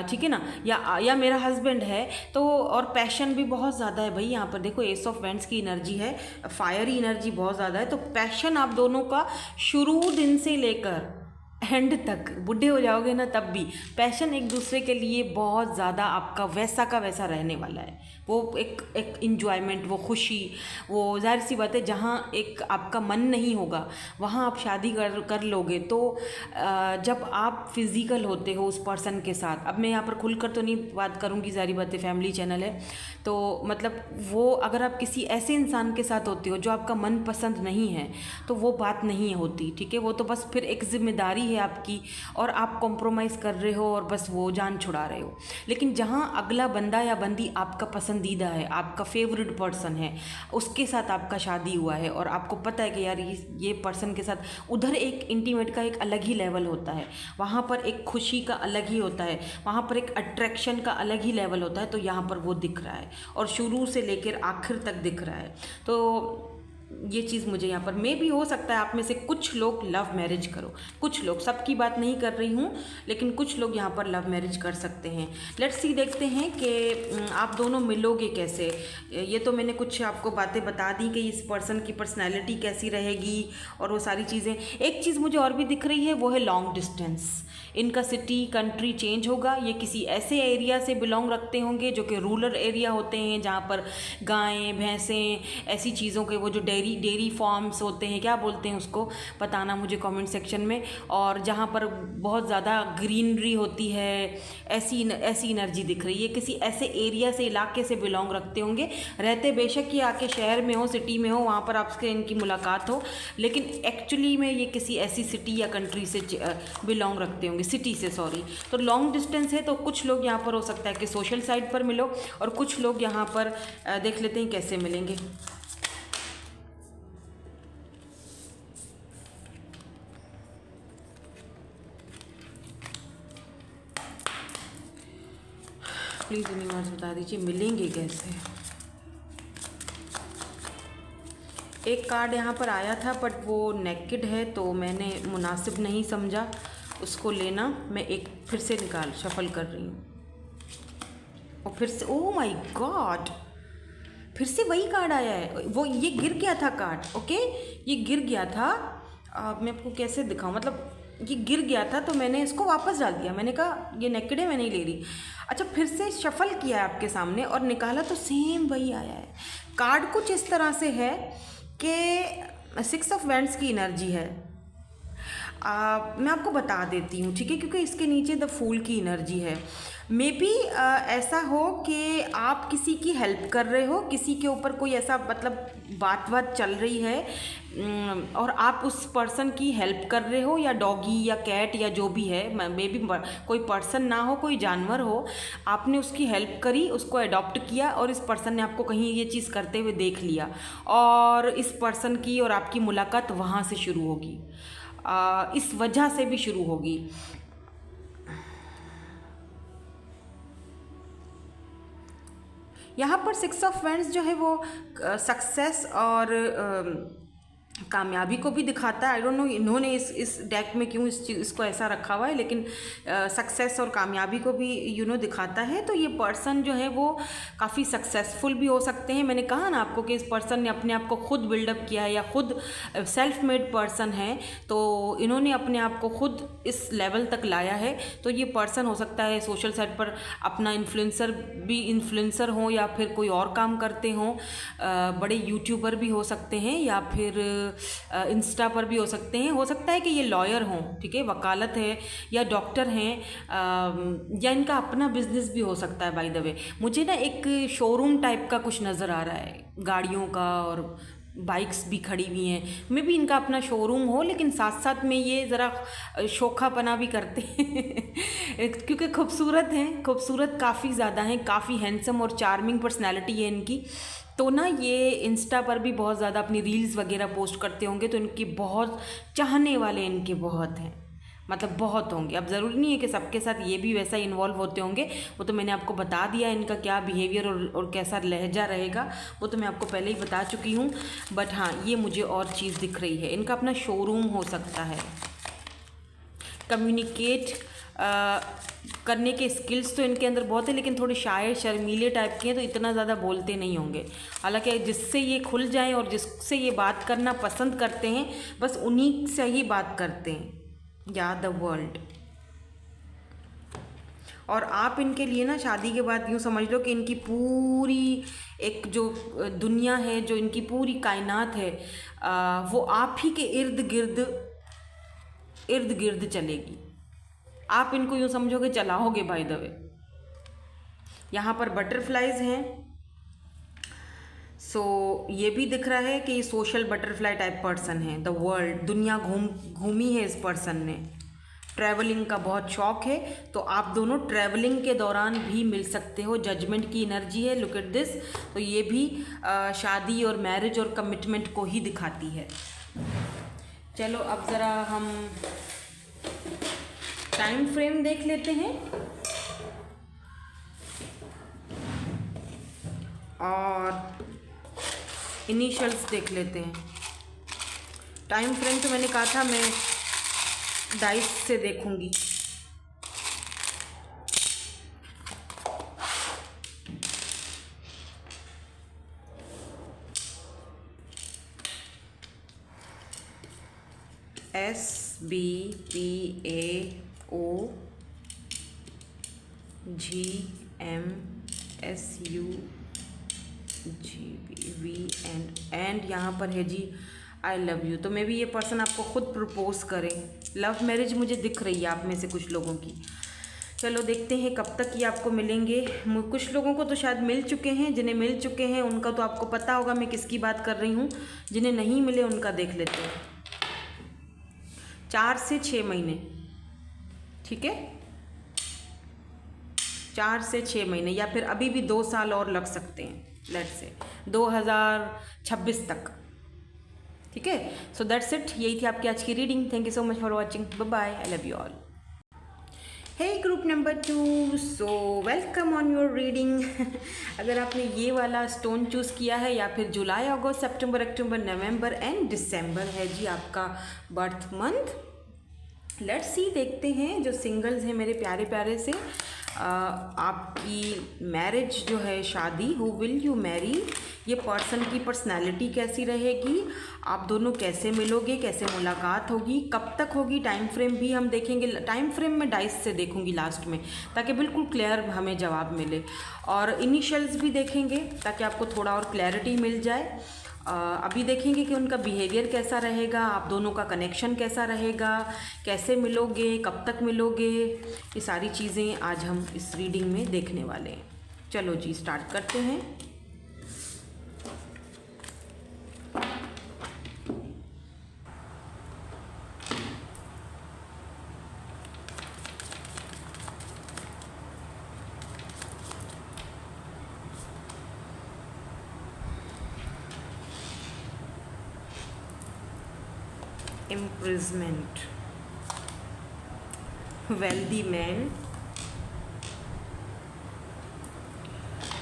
ठीक है ना, या मेरा हस्बैंड है। तो और पैशन भी बहुत ज़्यादा है भाई यहाँ पर, देखो एस ऑफ वैंड्स की एनर्जी है, फायरी एनर्जी बहुत ज़्यादा है। तो पैशन आप दोनों का शुरू दिन से लेकर एंड तक, बूढ़े हो जाओगे ना तब भी पैशन एक दूसरे के लिए बहुत ज़्यादा आपका वैसा का वैसा रहने वाला है। वो एक इंजॉयमेंट, वो खुशी, वो जाहिर सी बात है जहाँ एक आपका मन नहीं होगा वहाँ आप शादी कर लोगे। तो जब आप फिज़िकल होते हो उस पर्सन के साथ, अब मैं यहाँ पर खुलकर तो नहीं बात करूँगी, जारी बात है फैमिली चैनल है, तो मतलब वो अगर आप किसी ऐसे इंसान के साथ होते हो जो आपका मन पसंद नहीं है, तो वो बात नहीं होती, ठीक है। वो तो बस फिर एक जिम्मेदारी है है आपकी और आप कॉम्प्रोमाइज़ कर रहे हो और बस वो जान छुड़ा रहे हो। लेकिन जहाँ अगला बंदा या बंदी आपका पसंदीदा है, आपका फेवरेट पर्सन है, उसके साथ आपका शादी हुआ है और आपको पता है कि यार ये पर्सन के साथ उधर एक इंटीमेट का एक अलग ही लेवल होता है, वहाँ पर एक खुशी का अलग ही होता है, वहाँ पर एक अट्रैक्शन का अलग ही लेवल होता है, तो यहाँ पर वो दिख रहा है और शुरू से लेकर आखिर तक दिख रहा है। तो ये चीज़ मुझे यहाँ पर मे भी हो सकता है आप में से कुछ लोग लव मैरिज करो, कुछ लोग, सबकी बात नहीं कर रही हूँ, लेकिन कुछ लोग यहाँ पर लव मैरिज कर सकते हैं। लेट्स सी, देखते हैं कि आप दोनों मिलोगे कैसे। ये तो मैंने कुछ आपको बातें बता दी कि इस पर्सन की पर्सनैलिटी कैसी रहेगी और वो सारी चीज़ें। एक चीज़ मुझे और भी दिख रही है, वो है लॉन्ग डिस्टेंस। इनका सिटी कंट्री चेंज होगा, ये किसी ऐसे एरिया से बिलोंग रखते होंगे जो कि रूरल एरिया होते हैं, जहाँ पर गायें भैंसें ऐसी चीज़ों के वो जो डेयरी फार्म्स होते हैं, क्या बोलते हैं उसको, बताना मुझे कमेंट सेक्शन में। और जहाँ पर बहुत ज़्यादा ग्रीनरी होती है, ऐसी एनर्जी दिख रही है। किसी ऐसे एरिया से, इलाके से बिलोंग रखते होंगे, रहते बेशक ये आके शहर में हो, सिटी में हो, वहाँ पर आपसे इनकी मुलाकात हो, लेकिन एक्चुअली में ये किसी ऐसी सिटी या कंट्री से बिलोंग रखते होंगे, सिटी से, सॉरी। तो लॉन्ग डिस्टेंस है, तो कुछ लोग यहाँ पर हो सकता है कि सोशल साइड पर मिलो और कुछ लोग यहाँ पर देख लेते हैं कैसे मिलेंगे। प्लीज़ यूनिवर्स बता दीजिए मिलेंगे कैसे। एक कार्ड यहाँ पर आया था बट वो नेकेड है, तो मैंने मुनासिब नहीं समझा उसको लेना। मैं एक फिर से शफल कर रही हूँ और फिर से, ओह माय गॉड, फिर से वही कार्ड आया है। वो ये गिर गया था कार्ड, ओके, ये गिर गया था। मैं आपको कैसे दिखाऊं, मतलब ये गिर गया था तो मैंने इसको वापस डाल दिया। मैंने कहा ये नेकेड है, मैं नहीं ले रही। अच्छा, फिर से शफल किया है आपके सामने और निकाला तो सेम वही आया है। कार्ड कुछ इस तरह से है कि 6 ऑफ वैंड्स की एनर्जी है। मैं आपको बता देती हूँ, ठीक है, क्योंकि इसके नीचे द फूल की एनर्जी है। मे बी ऐसा हो कि आप किसी की हेल्प कर रहे हो, किसी के ऊपर कोई ऐसा मतलब बात चल रही है और आप उस पर्सन की हेल्प कर रहे हो, या डॉगी या कैट या जो भी है, मे बी कोई पर्सन ना हो, कोई जानवर हो, आपने उसकी हेल्प करी, उसको अडॉप्ट किया और इस पर्सन ने आपको कहीं ये चीज़ करते हुए देख लिया और इस पर्सन की और आपकी मुलाकात वहाँ से शुरू होगी, इस वजह से भी शुरू होगी। यहाँ पर 6 ऑफ वैंड्स जो है वो सक्सेस और कामयाबी को भी दिखाता है। आई डोंट नो इन्होंने इस डेक में क्यों इसको ऐसा रखा हुआ है, लेकिन सक्सेस और कामयाबी को भी दिखाता है। तो ये पर्सन जो है वो काफ़ी सक्सेसफुल भी हो सकते हैं। मैंने कहा ना आपको कि इस पर्सन ने अपने आप को खुद बिल्डअप किया है या खुद सेल्फ मेड पर्सन है, तो इन्होंने अपने आप को खुद इस लेवल तक लाया है। तो ये पर्सन हो सकता है सोशल साइट पर अपना इन्फ्लुएंसर हो या फिर कोई और काम करते हों, बड़े यूट्यूबर भी हो सकते हैं या फिर इंस्टा पर भी हो सकते हैं। हो सकता है कि ये लॉयर हों, ठीक है, वकालत है, या डॉक्टर हैं, या इनका अपना बिजनेस भी हो सकता है। बाय द वे मुझे ना एक शोरूम टाइप का कुछ नज़र आ रहा है, गाड़ियों का और बाइक्स भी खड़ी हुई हैं। मे भी इनका अपना शोरूम हो, लेकिन साथ साथ में ये ज़रा शोखापना भी करते हैं क्योंकि खूबसूरत हैं, खूबसूरत काफ़ी ज़्यादा हैं, काफ़ी हैंडसम और चार्मिंग पर्सनैलिटी है इनकी। तो ना ये इंस्टा पर भी बहुत ज़्यादा अपनी रील्स वगैरह पोस्ट करते होंगे, तो इनकी बहुत चाहने वाले इनके बहुत हैं, मतलब बहुत होंगे। अब ज़रूरी नहीं है कि सबके साथ ये भी वैसा इन्वॉल्व होते होंगे, वो तो मैंने आपको बता दिया इनका क्या बिहेवियर और कैसा लहजा रहेगा, वो तो मैं आपको पहले ही बता चुकी हूँ। बट हाँ, ये मुझे और चीज़ दिख रही है, इनका अपना शोरूम हो सकता है। कम्युनिकेट करने के स्किल्स तो इनके अंदर बहुत है, लेकिन थोड़े शायर शर्मीले टाइप के हैं, तो इतना ज़्यादा बोलते नहीं होंगे। हालांकि जिससे ये खुल जाएं और जिससे ये बात करना पसंद करते हैं, बस उन्हीं से ही बात करते हैं, या द वर्ल्ड। और आप इनके लिए ना शादी के बाद यूँ समझ लो कि इनकी पूरी एक जो दुनिया है, जो इनकी पूरी कायनात है, वो आप ही के इर्द गिर्द चलेगी। आप इनको यूँ समझोगे चलाओगे, बाय द वे। यहाँ पर बटरफ्लाइज हैं, सो ये भी दिख रहा है कि ये सोशल बटरफ्लाई टाइप पर्सन है। द वर्ल्ड, दुनिया घूमी है इस पर्सन ने, ट्रैवलिंग का बहुत शौक है, तो आप दोनों ट्रैवलिंग के दौरान भी मिल सकते हो। जजमेंट की एनर्जी है, लुक एट दिस। तो ये भी शादी और मैरिज और कमिटमेंट को ही दिखाती है। चलो अब ज़रा हम टाइम फ्रेम देख लेते हैं और इनिशियल्स देख लेते हैं। टाइम फ्रेम तो मैंने कहा था मैं डाइस से देखूंगी। SBPAOGMSUGV एंड यहाँ पर है जी आई लव यू। तो मे बी ये पर्सन आपको खुद प्रपोज करें। लव मैरिज मुझे दिख रही है आप में से कुछ लोगों की। चलो देखते हैं कब तक ये आपको मिलेंगे। कुछ लोगों को तो शायद मिल चुके हैं, जिन्हें मिल चुके हैं उनका तो आपको पता होगा मैं किसकी बात कर रही हूँ। जिन्हें नहीं मिले उनका देख लेते हैं। 4 से 6 महीने, ठीक है, 4 से 6 महीने या फिर अभी भी 2 साल और लग सकते हैं, लेट्स से 2026 तक, ठीक है। सो दैट्स इट, यही थी आपकी आज की reading. Thank you so much for watching, bye bye, I love you all. Hey group number 2, so welcome on your reading. अगर आपने ये वाला स्टोन चूज़ किया है या फिर जुलाई, अगस्त, सितंबर, अक्टूबर, नवंबर एंड दिसंबर है जी आपका बर्थ मंथ। लेट्स सी, देखते हैं जो सिंगल्स हैं मेरे प्यारे प्यारे से, आपकी मैरिज जो है, शादी, हु विल यू मैरी, ये पर्सन की पर्सनैलिटी कैसी रहेगी, आप दोनों कैसे मिलोगे, कैसे मुलाकात होगी, कब तक होगी, टाइम फ्रेम भी हम देखेंगे। टाइम फ्रेम में डाइस से देखूंगी लास्ट में, ताकि बिल्कुल क्लियर हमें जवाब मिले, और इनिशियल्स भी देखेंगे ताकि आपको थोड़ा और क्लैरिटी मिल जाए। अभी देखेंगे कि उनका बिहेवियर कैसा रहेगा, आप दोनों का कनेक्शन कैसा रहेगा, कैसे मिलोगे, कब तक मिलोगे, ये सारी चीज़ें आज हम इस रीडिंग में देखने वाले हैं। चलो जी स्टार्ट करते हैं। Imprisonment, wealthy man,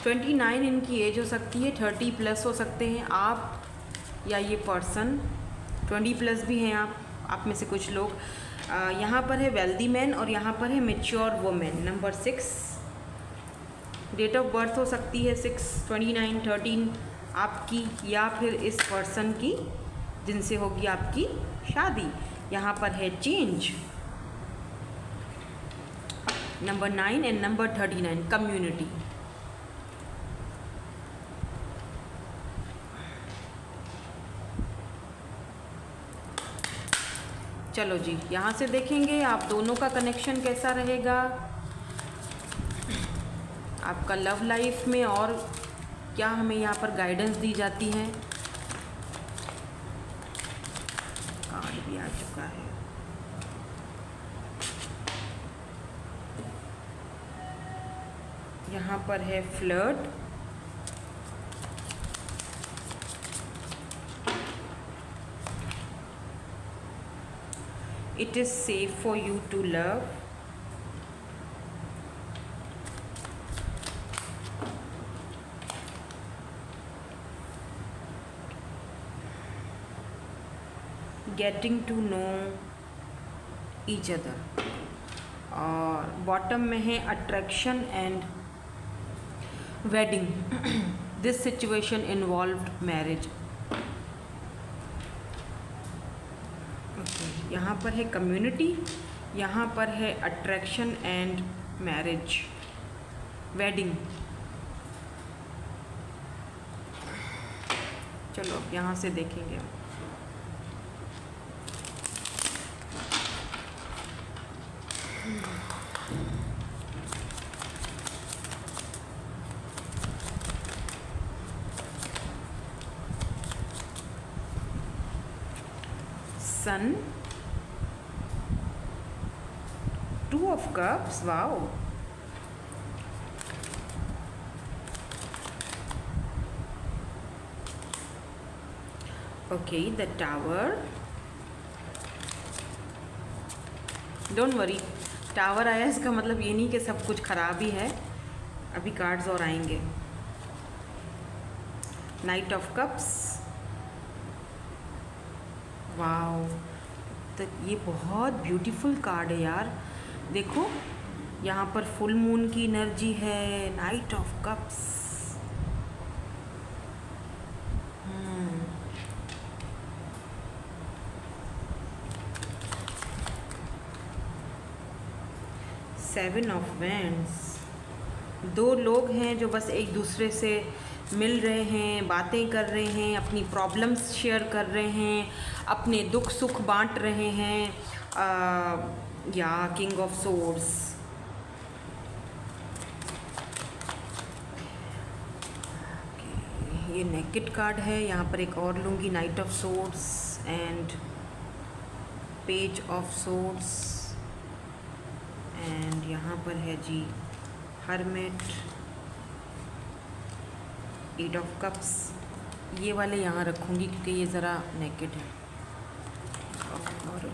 29 इनकी एज हो सकती है, 30 प्लस हो सकते हैं आप या ये पर्सन, 20 प्लस भी हैं आप में से कुछ लोग। यहाँ पर है वेल्दी मैन और यहाँ पर है mature women. Number 6, date of birth हो सकती है 6, 29, 13 आपकी या फिर इस पर्सन की जिनसे होगी आपकी शादी। यहाँ पर है change, number 9 and number 39, community. चलो जी यहाँ से देखेंगे आप दोनों का कनेक्शन कैसा रहेगा, आपका लव लाइफ में और क्या हमें यहाँ पर गाइडेंस दी जाती है। कार्ड भी आ चुका है। यहाँ पर है flirt, it is safe for you to love, getting to know each other, और बॉटम में है attraction and wedding, this situation involved marriage. यहाँ पर है कम्युनिटी, यहाँ पर है अट्रैक्शन एंड मैरिज, वेडिंग। चलो अब यहाँ से देखेंगे। Sun, of cups, wow. Okay, the tower, don't worry, tower आया इसका मतलब ये नहीं कि सब कुछ खराब ही है, अभी कार्ड्स और आएंगे। नाइट ऑफ कप्स, वाओ, तो ये बहुत ब्यूटीफुल कार्ड है यार। देखो यहाँ पर फुल मून की एनर्जी है, night of cups. Seven of wands, दो लोग हैं जो बस एक दूसरे से मिल रहे हैं, बातें कर रहे हैं, अपनी प्रॉब्लम्स शेयर कर रहे हैं, अपने दुख सुख बांट रहे हैं। या किंग ऑफ सोर्ड्स, ये नेकेड कार्ड है। यहाँ पर एक और लूँगी, night of swords and page of swords, and यहाँ पर है जी हर्मिट, एट ऑफ कप्स। ये वाले यहाँ रखूँगी क्योंकि ये ज़रा नेकेड है। और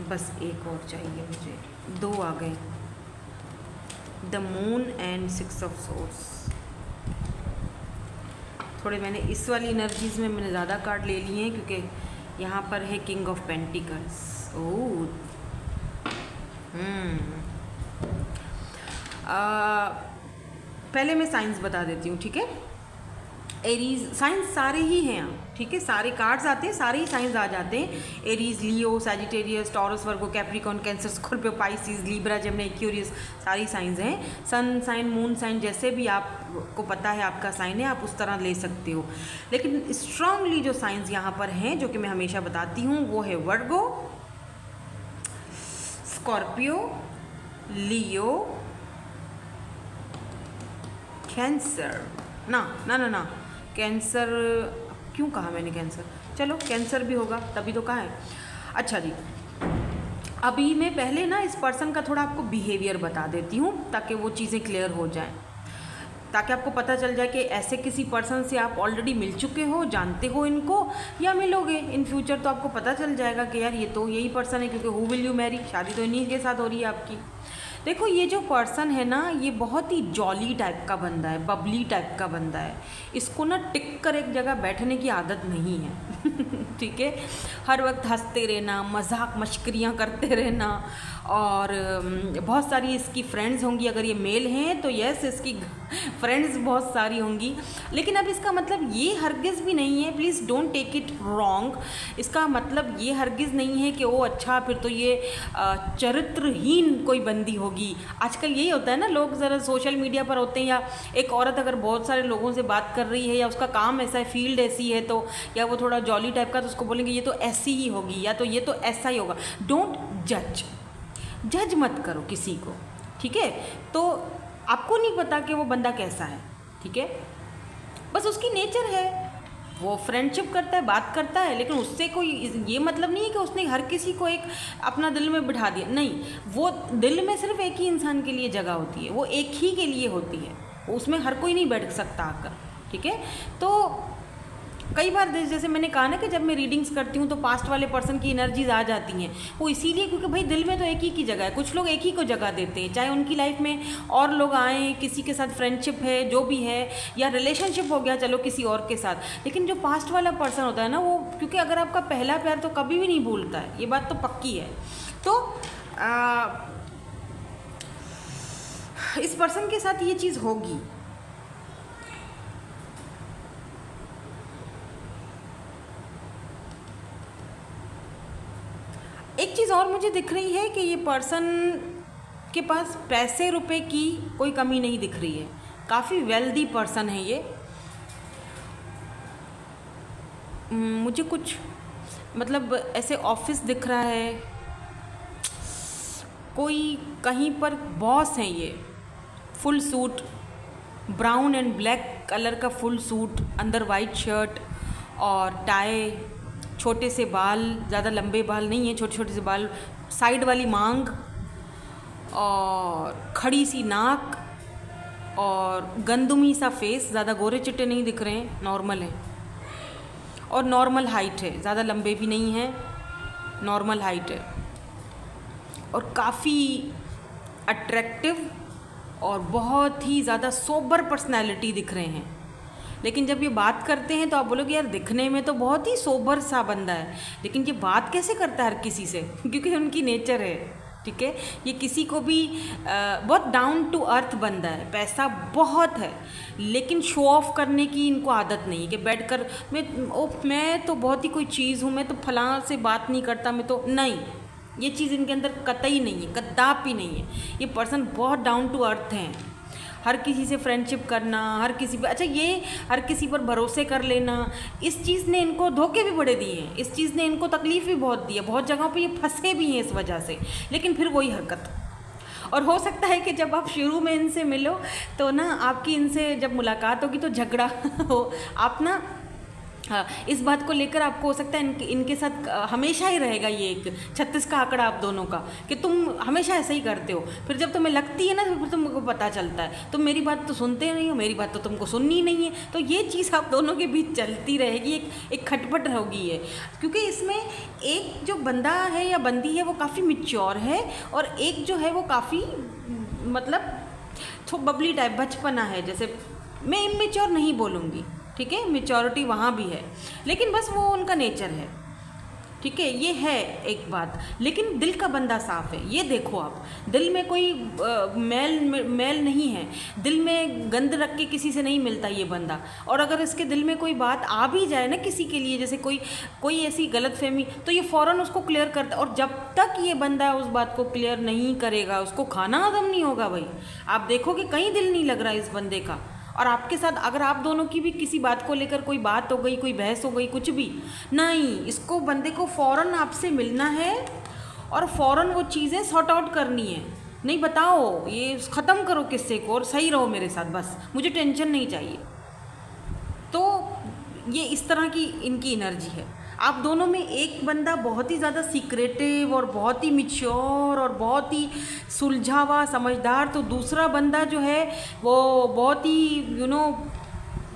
बस एक और चाहिए मुझे, दो आ गए, the moon and six of source. थोड़े मैंने इस वाली एनर्जीज में मैंने ज़्यादा कार्ड ले लिए हैं क्योंकि यहाँ पर है किंग ऑफ पेंटिकल्स। ओह, पहले मैं साइंस बता देती हूँ, ठीक है। एरीज, साइंस सारे ही हैं यहाँ, ठीक है, सारे कार्ड्स आते हैं, सारे ही साइंस आ जाते हैं। Aries, Leo, Sagittarius, Taurus, Virgo, Capricorn, Cancer, Scorpio, Pisces, Libra, Gemini, Aquarius, सारी साइंस हैं। सन साइन, मून साइन, जैसे भी आपको पता है आपका साइन है, आप उस तरह ले सकते हो। लेकिन स्ट्रांगली जो साइंस यहाँ पर हैं, जो कि मैं हमेशा बताती हूँ, वो है वर्गो, स्कॉर्पियो, लियो, कैंसर, ना कैंसर क्यों कहा मैंने कैंसर, चलो कैंसर भी होगा तभी तो कहा है। अच्छा जी, अभी मैं पहले ना इस पर्सन का थोड़ा आपको बिहेवियर बता देती हूँ ताकि वो चीज़ें क्लियर हो जाएं, ताकि आपको पता चल जाए कि ऐसे किसी पर्सन से आप ऑलरेडी मिल चुके हो, जानते हो इनको, या मिलोगे इन फ्यूचर, तो आपको पता चल जाएगा कि यार ये तो यही पर्सन है, क्योंकि हु विल यू मैरी, शादी तो इन्हीं के साथ हो रही है आपकी। देखो ये जो पर्सन है ना, ये बहुत ही जॉली टाइप का बंदा है, बबली टाइप का बंदा है। इसको ना टिक कर एक जगह बैठने की आदत नहीं है ठीक है, हर वक्त हंसते रहना, मजाक मश्करियाँ करते रहना, और बहुत सारी इसकी फ्रेंड्स होंगी। अगर ये मेल हैं तो यस, इसकी फ्रेंड्स बहुत सारी होंगी। लेकिन अब इसका मतलब ये हरगिज़ भी नहीं है, please don't take it wrong, इसका मतलब ये हरगिज़ नहीं है कि ओ अच्छा फिर तो ये चरित्रहीन कोई बंदी होगी। आजकल यही होता है ना, लोग ज़रा सोशल मीडिया पर होते हैं, या एक औरत अगर बहुत सारे लोगों से बात कर रही है, या उसका काम ऐसा है, फील्ड ऐसी है, तो या वो थोड़ा जॉली टाइप का, तो उसको बोलेंगे ये तो ऐसी ही होगी, या तो ये तो ऐसा ही होगा। डोंट जज मत करो किसी को, ठीक है। तो आपको नहीं पता कि वो बंदा कैसा है, ठीक है, बस उसकी नेचर है, वो फ्रेंडशिप करता है, बात करता है, लेकिन उससे कोई ये मतलब नहीं है कि उसने हर किसी को एक अपना दिल में बिठा दिया, नहीं। वो दिल में सिर्फ एक ही इंसान के लिए जगह होती है, वो एक ही के लिए होती है, उसमें हर कोई नहीं बैठ सकता आकर, ठीक है। तो कई बार जैसे मैंने कहा ना कि जब मैं रीडिंग्स करती हूँ तो पास्ट वाले पर्सन की एनर्जीज आ जाती हैं, वो इसीलिए क्योंकि भाई दिल में तो एक ही की जगह है, कुछ लोग एक ही को जगह देते हैं, चाहे उनकी लाइफ में और लोग आएँ, किसी के साथ फ्रेंडशिप है, जो भी है, या रिलेशनशिप हो गया चलो किसी और के साथ, लेकिन जो पास्ट वाला पर्सन होता है ना, वो क्योंकि अगर आपका पहला प्यार तो कभी भी नहीं भूलता है, ये बात तो पक्की है। तो इस पर्सन के साथ ये चीज़ होगी। एक चीज़ और मुझे दिख रही है कि ये पर्सन के पास पैसे रुपए की कोई कमी नहीं दिख रही है, काफ़ी वेल्दी पर्सन है ये। मुझे कुछ मतलब ऐसे ऑफिस दिख रहा है, कोई कहीं पर बॉस है ये, full suit, brown and black colour का फुल सूट, अंदर वाइट शर्ट और टाई, छोटे से बाल, ज़्यादा लंबे बाल नहीं है, छोटे छोटे से बाल, साइड वाली मांग और खड़ी सी नाक और गंदुमी सा फेस, ज़्यादा गोरे चिट्टे नहीं दिख रहे हैं, नॉर्मल है। और नॉर्मल हाइट है, ज़्यादा लंबे भी नहीं हैं, नॉर्मल हाइट है। और काफ़ी अट्रैक्टिव और बहुत ही ज़्यादा सोबर पर्सनैलिटी दिख रहे हैं। लेकिन जब ये बात करते हैं तो आप बोलोगे यार दिखने में तो बहुत ही सोबर सा बंदा है, लेकिन ये बात कैसे करता है हर किसी से क्योंकि उनकी नेचर है, ठीक है। ये किसी को भी बहुत डाउन टू अर्थ बंदा है, पैसा बहुत है, लेकिन शो ऑफ करने की इनको आदत नहीं है कि बैठकर मैं तो बहुत ही कोई चीज़ हूँ, मैं तो फलां से बात नहीं करता, मैं तो नहीं, ये चीज़ इनके अंदर कतई नहीं है, कदापि नहीं है। ये पर्सन बहुत डाउन टू अर्थ हैं। हर किसी से फ्रेंडशिप करना, हर किसी पर, अच्छा ये हर किसी पर भरोसे कर लेना, इस चीज़ ने इनको धोखे भी बड़े दिए हैं, इस चीज़ ने इनको तकलीफ़ भी बहुत दी है, बहुत जगहों पे ये फंसे भी हैं इस वजह से, लेकिन फिर वही हरकत। और हो सकता है कि जब आप शुरू में इनसे मिलो तो ना आपकी इनसे जब मुलाकात होगी तो झगड़ा हो, आप ना इस बात को लेकर आपको हो सकता है इनके साथ हमेशा ही रहेगा ये एक 36 का आंकड़ा आप दोनों का कि तुम हमेशा ऐसा ही करते हो। फिर जब तुम्हें लगती है ना तो फिर तुमको पता चलता है तुम मेरी बात तो सुनते नहीं हो, मेरी बात तो तुमको सुननी नहीं है। तो ये चीज़ आप दोनों के बीच चलती रहेगी, एक खटपट होगी है, क्योंकि इसमें एक जो बंदा है या बंदी है वो काफ़ी मिच्योर है और एक जो है वो काफ़ी मतलब तो बबली टाइप बचपना है। जैसे मैं इमेच्योर नहीं बोलूँगी, ठीक है, मेच्योरिटी वहाँ भी है, लेकिन बस वो उनका नेचर है, ठीक है। ये है एक बात, लेकिन दिल का बंदा साफ है। ये देखो आप, दिल में कोई मैल नहीं है, दिल में गंद रख के किसी से नहीं मिलता ये बंदा। और अगर इसके दिल में कोई बात आ भी जाए ना किसी के लिए, जैसे कोई ऐसी गलतफहमी, तो ये फ़ौरन उसको क्लियर करता है। और जब तक ये बंदा उस बात को क्लियर नहीं करेगा उसको खाना हजम नहीं होगा भाई। आप देखोगे कहीं दिल नहीं लग रहा है इस बंदे का। और आपके साथ अगर आप दोनों की भी किसी बात को लेकर कोई बात हो गई, कोई बहस हो गई, कुछ भी नहीं, इसको बंदे को फ़ौरन आपसे मिलना है और फ़ौरन वो चीज़ें सॉर्ट आउट करनी है। नहीं बताओ, ये ख़त्म करो किस्से को और सही रहो मेरे साथ, बस मुझे टेंशन नहीं चाहिए। तो ये इस तरह की इनकी एनर्जी है। आप दोनों में एक बंदा बहुत ही ज़्यादा सीक्रेटिव और बहुत ही मिच्योर और बहुत ही सुलझा हुआ समझदार, तो दूसरा बंदा जो है वो बहुत ही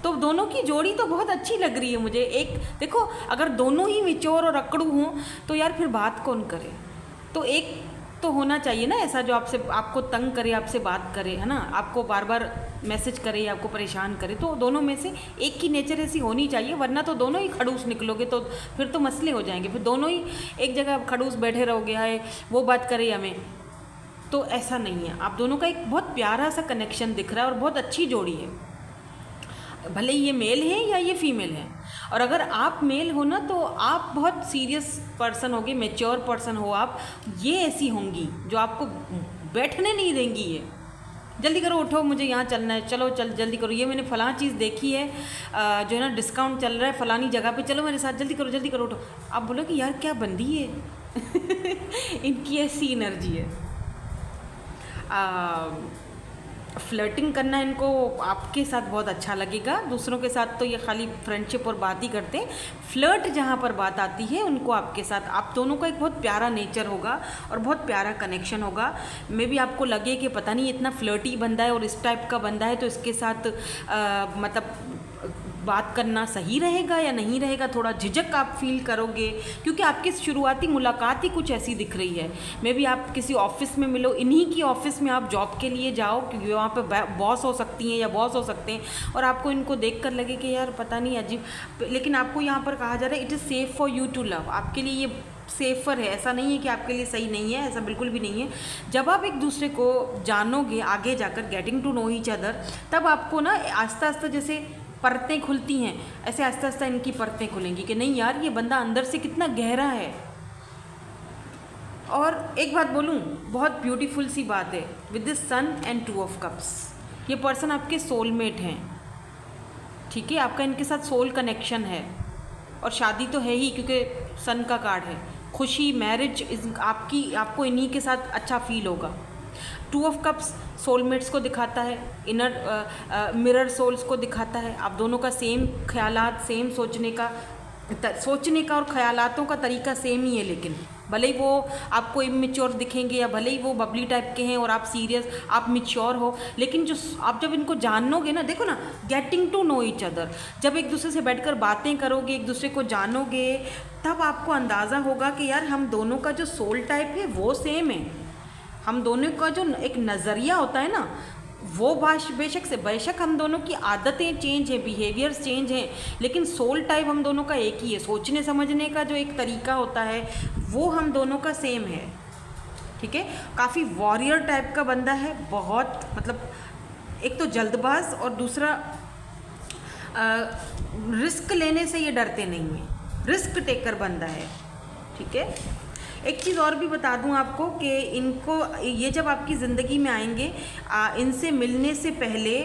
तो दोनों की जोड़ी तो बहुत अच्छी लग रही है मुझे। एक देखो, अगर दोनों ही मिच्योर और अकड़ू हों तो यार फिर बात कौन करे। तो एक तो होना चाहिए ना ऐसा जो आपको तंग करे, आपसे बात करे, है ना, आपको बार बार मैसेज करे, आपको परेशान करे। तो दोनों में से एक की नेचर ऐसी होनी चाहिए, वरना तो दोनों ही खड़ूस निकलोगे तो फिर तो मसले हो जाएंगे। फिर दोनों ही एक जगह खड़ूस बैठे रहोगे, हाय वो बात करे हमें, तो ऐसा नहीं है। आप दोनों का एक बहुत प्यारा सा कनेक्शन दिख रहा है और बहुत अच्छी जोड़ी है, भले ये मेल है या ये फीमेल है। और अगर आप मेल हो ना तो आप बहुत सीरियस पर्सन होगे, मैच्योर पर्सन हो आप। ये ऐसी होंगी जो आपको बैठने नहीं देंगी। ये जल्दी करो, उठो, मुझे यहाँ चलना है, चलो जल्दी करो, ये मैंने फ़लाँ चीज़ देखी है, जो है ना डिस्काउंट चल रहा है फ़लानी जगह पे, चलो मेरे साथ, जल्दी करो उठो। आप बोलो कि यार क्या बंदी है इनकी ऐसी एनर्जी है। फ्लर्टिंग करना इनको आपके साथ बहुत अच्छा लगेगा, दूसरों के साथ तो ये खाली फ्रेंडशिप और बात ही करते हैं। फ्लर्ट जहाँ पर बात आती है उनको आपके साथ, आप दोनों का एक बहुत प्यारा नेचर होगा और बहुत प्यारा कनेक्शन होगा। मे भी आपको लगे कि पता नहीं इतना फ्लर्टी बंदा है और इस टाइप का बंदा है तो इसके साथ मतलब बात करना सही रहेगा या नहीं रहेगा, थोड़ा झिझक आप फील करोगे, क्योंकि आपकी शुरुआती मुलाकात ही कुछ ऐसी दिख रही है। मे भी आप किसी ऑफिस में मिलो, इन्हीं की ऑफिस में आप जॉब के लिए जाओ, क्योंकि वहाँ पे बॉस हो सकती हैं या बॉस हो सकते हैं, और आपको इनको देख कर लगे कि यार पता नहीं अजीब, लेकिन आपको यहाँ पर कहा जा रहा है it is safe for you to love, आपके लिए ये सेफ़र है। ऐसा नहीं है कि आपके लिए सही नहीं है, ऐसा बिल्कुल भी नहीं है। जब आप एक दूसरे को जानोगे आगे जाकर, getting to know each other, तब आपको ना आस्ता आस्ता जैसे परतें खुलती हैं, ऐसे आस्ता आस्ता इनकी परतें खुलेंगी कि नहीं यार ये बंदा अंदर से कितना गहरा है। और एक बात बोलूँ, बहुत ब्यूटीफुल सी बात है, with this sun and 2 of cups, ये पर्सन आपके सोलमेट हैं, ठीक है, आपका इनके साथ सोल कनेक्शन है और शादी तो है ही, क्योंकि सन का कार्ड है। खुशी, मैरिज आपको इन्हीं के साथ अच्छा फील होगा। 2 ऑफ कप्स सोलमेट्स को दिखाता है, इनर मिरर सोल्स को दिखाता है। आप दोनों का सेम ख्यालात, सेम सोचने का और ख्यालातों का तरीका सेम ही है, लेकिन भले ही वो आपको इमेच्योर दिखेंगे या भले ही वो बबली टाइप के हैं और आप सीरियस, आप मिच्योर हो, लेकिन जो आप जब इनको जानोगे ना, देखो ना, getting to know each other, जब एक दूसरे से बैठकर बातें करोगे, एक दूसरे को जानोगे, तब आपको अंदाज़ा होगा कि यार हम दोनों का जो सोल टाइप है वो सेम है। हम दोनों का जो एक नज़रिया होता है ना, वो बेशक हम दोनों की आदतें चेंज हैं, बिहेवियर्स चेंज हैं, लेकिन सोल टाइप हम दोनों का एक ही है। सोचने समझने का जो एक तरीका होता है वो हम दोनों का सेम है, ठीक है। काफ़ी वॉरियर टाइप का बंदा है, बहुत, मतलब एक तो जल्दबाज और दूसरा रिस्क लेने से ये डरते नहीं हैं, रिस्क टेकर बंदा है, ठीक है। एक चीज़ और भी बता दूं आपको कि इनको, ये जब आपकी ज़िंदगी में आएंगे, इनसे मिलने से पहले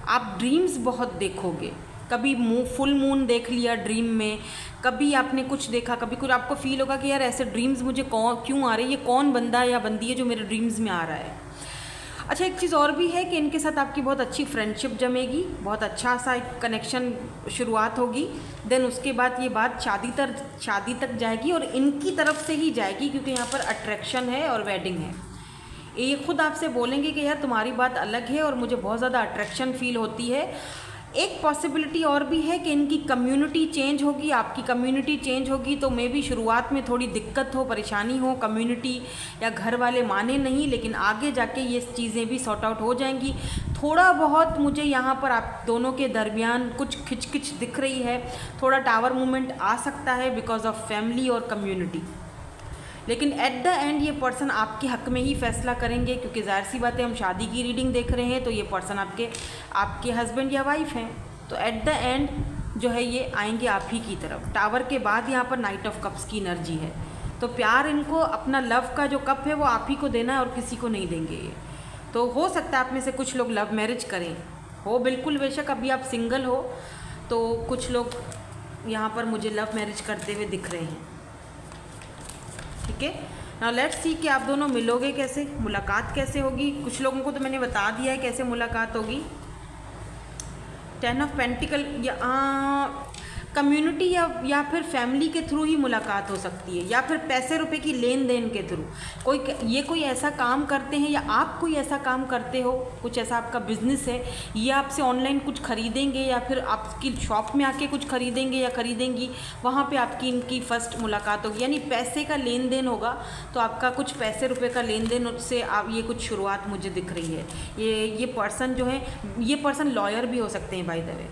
आप ड्रीम्स बहुत देखोगे। कभी फुल मून देख लिया ड्रीम में, कभी आपने कुछ देखा, कभी कुछ आपको फील होगा कि यार ऐसे ड्रीम्स मुझे क्यों आ रहे हैं, ये कौन बंदा या बंदी है जो मेरे ड्रीम्स में आ रहा है। अच्छा, एक चीज़ और भी है कि इनके साथ आपकी बहुत अच्छी फ्रेंडशिप जमेगी, बहुत अच्छा सा एक कनेक्शन शुरुआत होगी। देन उसके बाद ये बात शादी तक जाएगी और इनकी तरफ से ही जाएगी, क्योंकि यहाँ पर अट्रैक्शन है और वेडिंग है। ये खुद आपसे बोलेंगे कि यार तुम्हारी बात अलग है और मुझे बहुत ज़्यादा अट्रैक्शन फील होती है। एक पॉसिबिलिटी और भी है कि इनकी कम्युनिटी चेंज होगी, आपकी कम्युनिटी चेंज होगी, तो मे भी शुरुआत में थोड़ी दिक्कत हो, परेशानी हो, कम्युनिटी या घर वाले माने नहीं, लेकिन आगे जाके ये चीज़ें भी सॉर्ट आउट हो जाएंगी। थोड़ा बहुत मुझे यहाँ पर आप दोनों के दरमियान कुछ खिचखिच दिख रही है, थोड़ा टावर मूवमेंट आ सकता है बिकॉज ऑफ फैमिली और कम्युनिटी, लेकिन एट द एंड ये पर्सन आपके हक़ में ही फैसला करेंगे, क्योंकि ज़ाहिर सी बात है हम शादी की रीडिंग देख रहे हैं, तो ये पर्सन आपके हस्बैंड या वाइफ हैं, तो एट द एंड जो है ये आएंगे आप ही की तरफ। टावर के बाद यहाँ पर नाइट ऑफ कप्स की एनर्जी है, तो प्यार इनको, अपना लव का जो कप है वो आप ही को देना है और किसी को नहीं देंगे ये। तो हो सकता है आप में से कुछ लोग लव मैरिज करें, हो बिल्कुल बेशक अभी आप सिंगल हो, तो कुछ लोग यहाँ पर मुझे लव मैरिज करते हुए दिख रहे हैं, ठीक है। नाउ लेट्स सी कि आप दोनों मिलोगे कैसे, मुलाकात कैसे होगी। कुछ लोगों को तो मैंने बता दिया है कैसे मुलाकात होगी। 10 ऑफ पेंटिकल, या कम्युनिटी या फिर फैमिली के थ्रू ही मुलाकात हो सकती है, या फिर पैसे रुपए की लेन देन के थ्रू। कोई ऐसा काम करते हैं या आप कोई ऐसा काम करते हो, कुछ ऐसा आपका बिजनेस है, ये आपसे ऑनलाइन कुछ खरीदेंगे या फिर आपकी शॉप में आके कुछ खरीदेंगे या खरीदेंगी, वहाँ पे आपकी इनकी फ़र्स्ट मुलाकात होगी, यानी पैसे का लेन देन होगा। तो आपका कुछ पैसे रुपए का लेन देन से आप ये कुछ शुरुआत मुझे दिख रही है। ये पर्सन जो है, ये पर्सन लॉयर भी हो सकते हैं बाय द वे।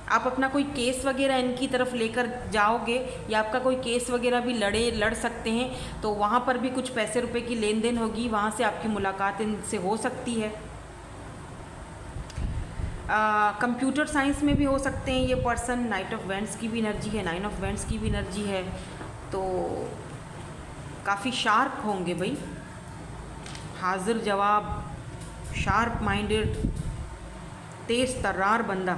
आप अपना कोई केस वगैरह इनकी तरफ लेकर जाओगे या आपका कोई केस वगैरह भी लड़ सकते हैं, तो वहाँ पर भी कुछ पैसे रुपए की लेन देन होगी, वहाँ से आपकी मुलाकात इनसे हो सकती है। कंप्यूटर साइंस में भी हो सकते हैं ये पर्सन। नाइट ऑफ वेंड्स की भी एनर्जी है, 9 ऑफ वेंड्स की भी एनर्जी है, तो काफ़ी शार्प होंगे भाई, हाजिर जवाब, शार्प माइंडेड, तेज़ तर्रार बंदा।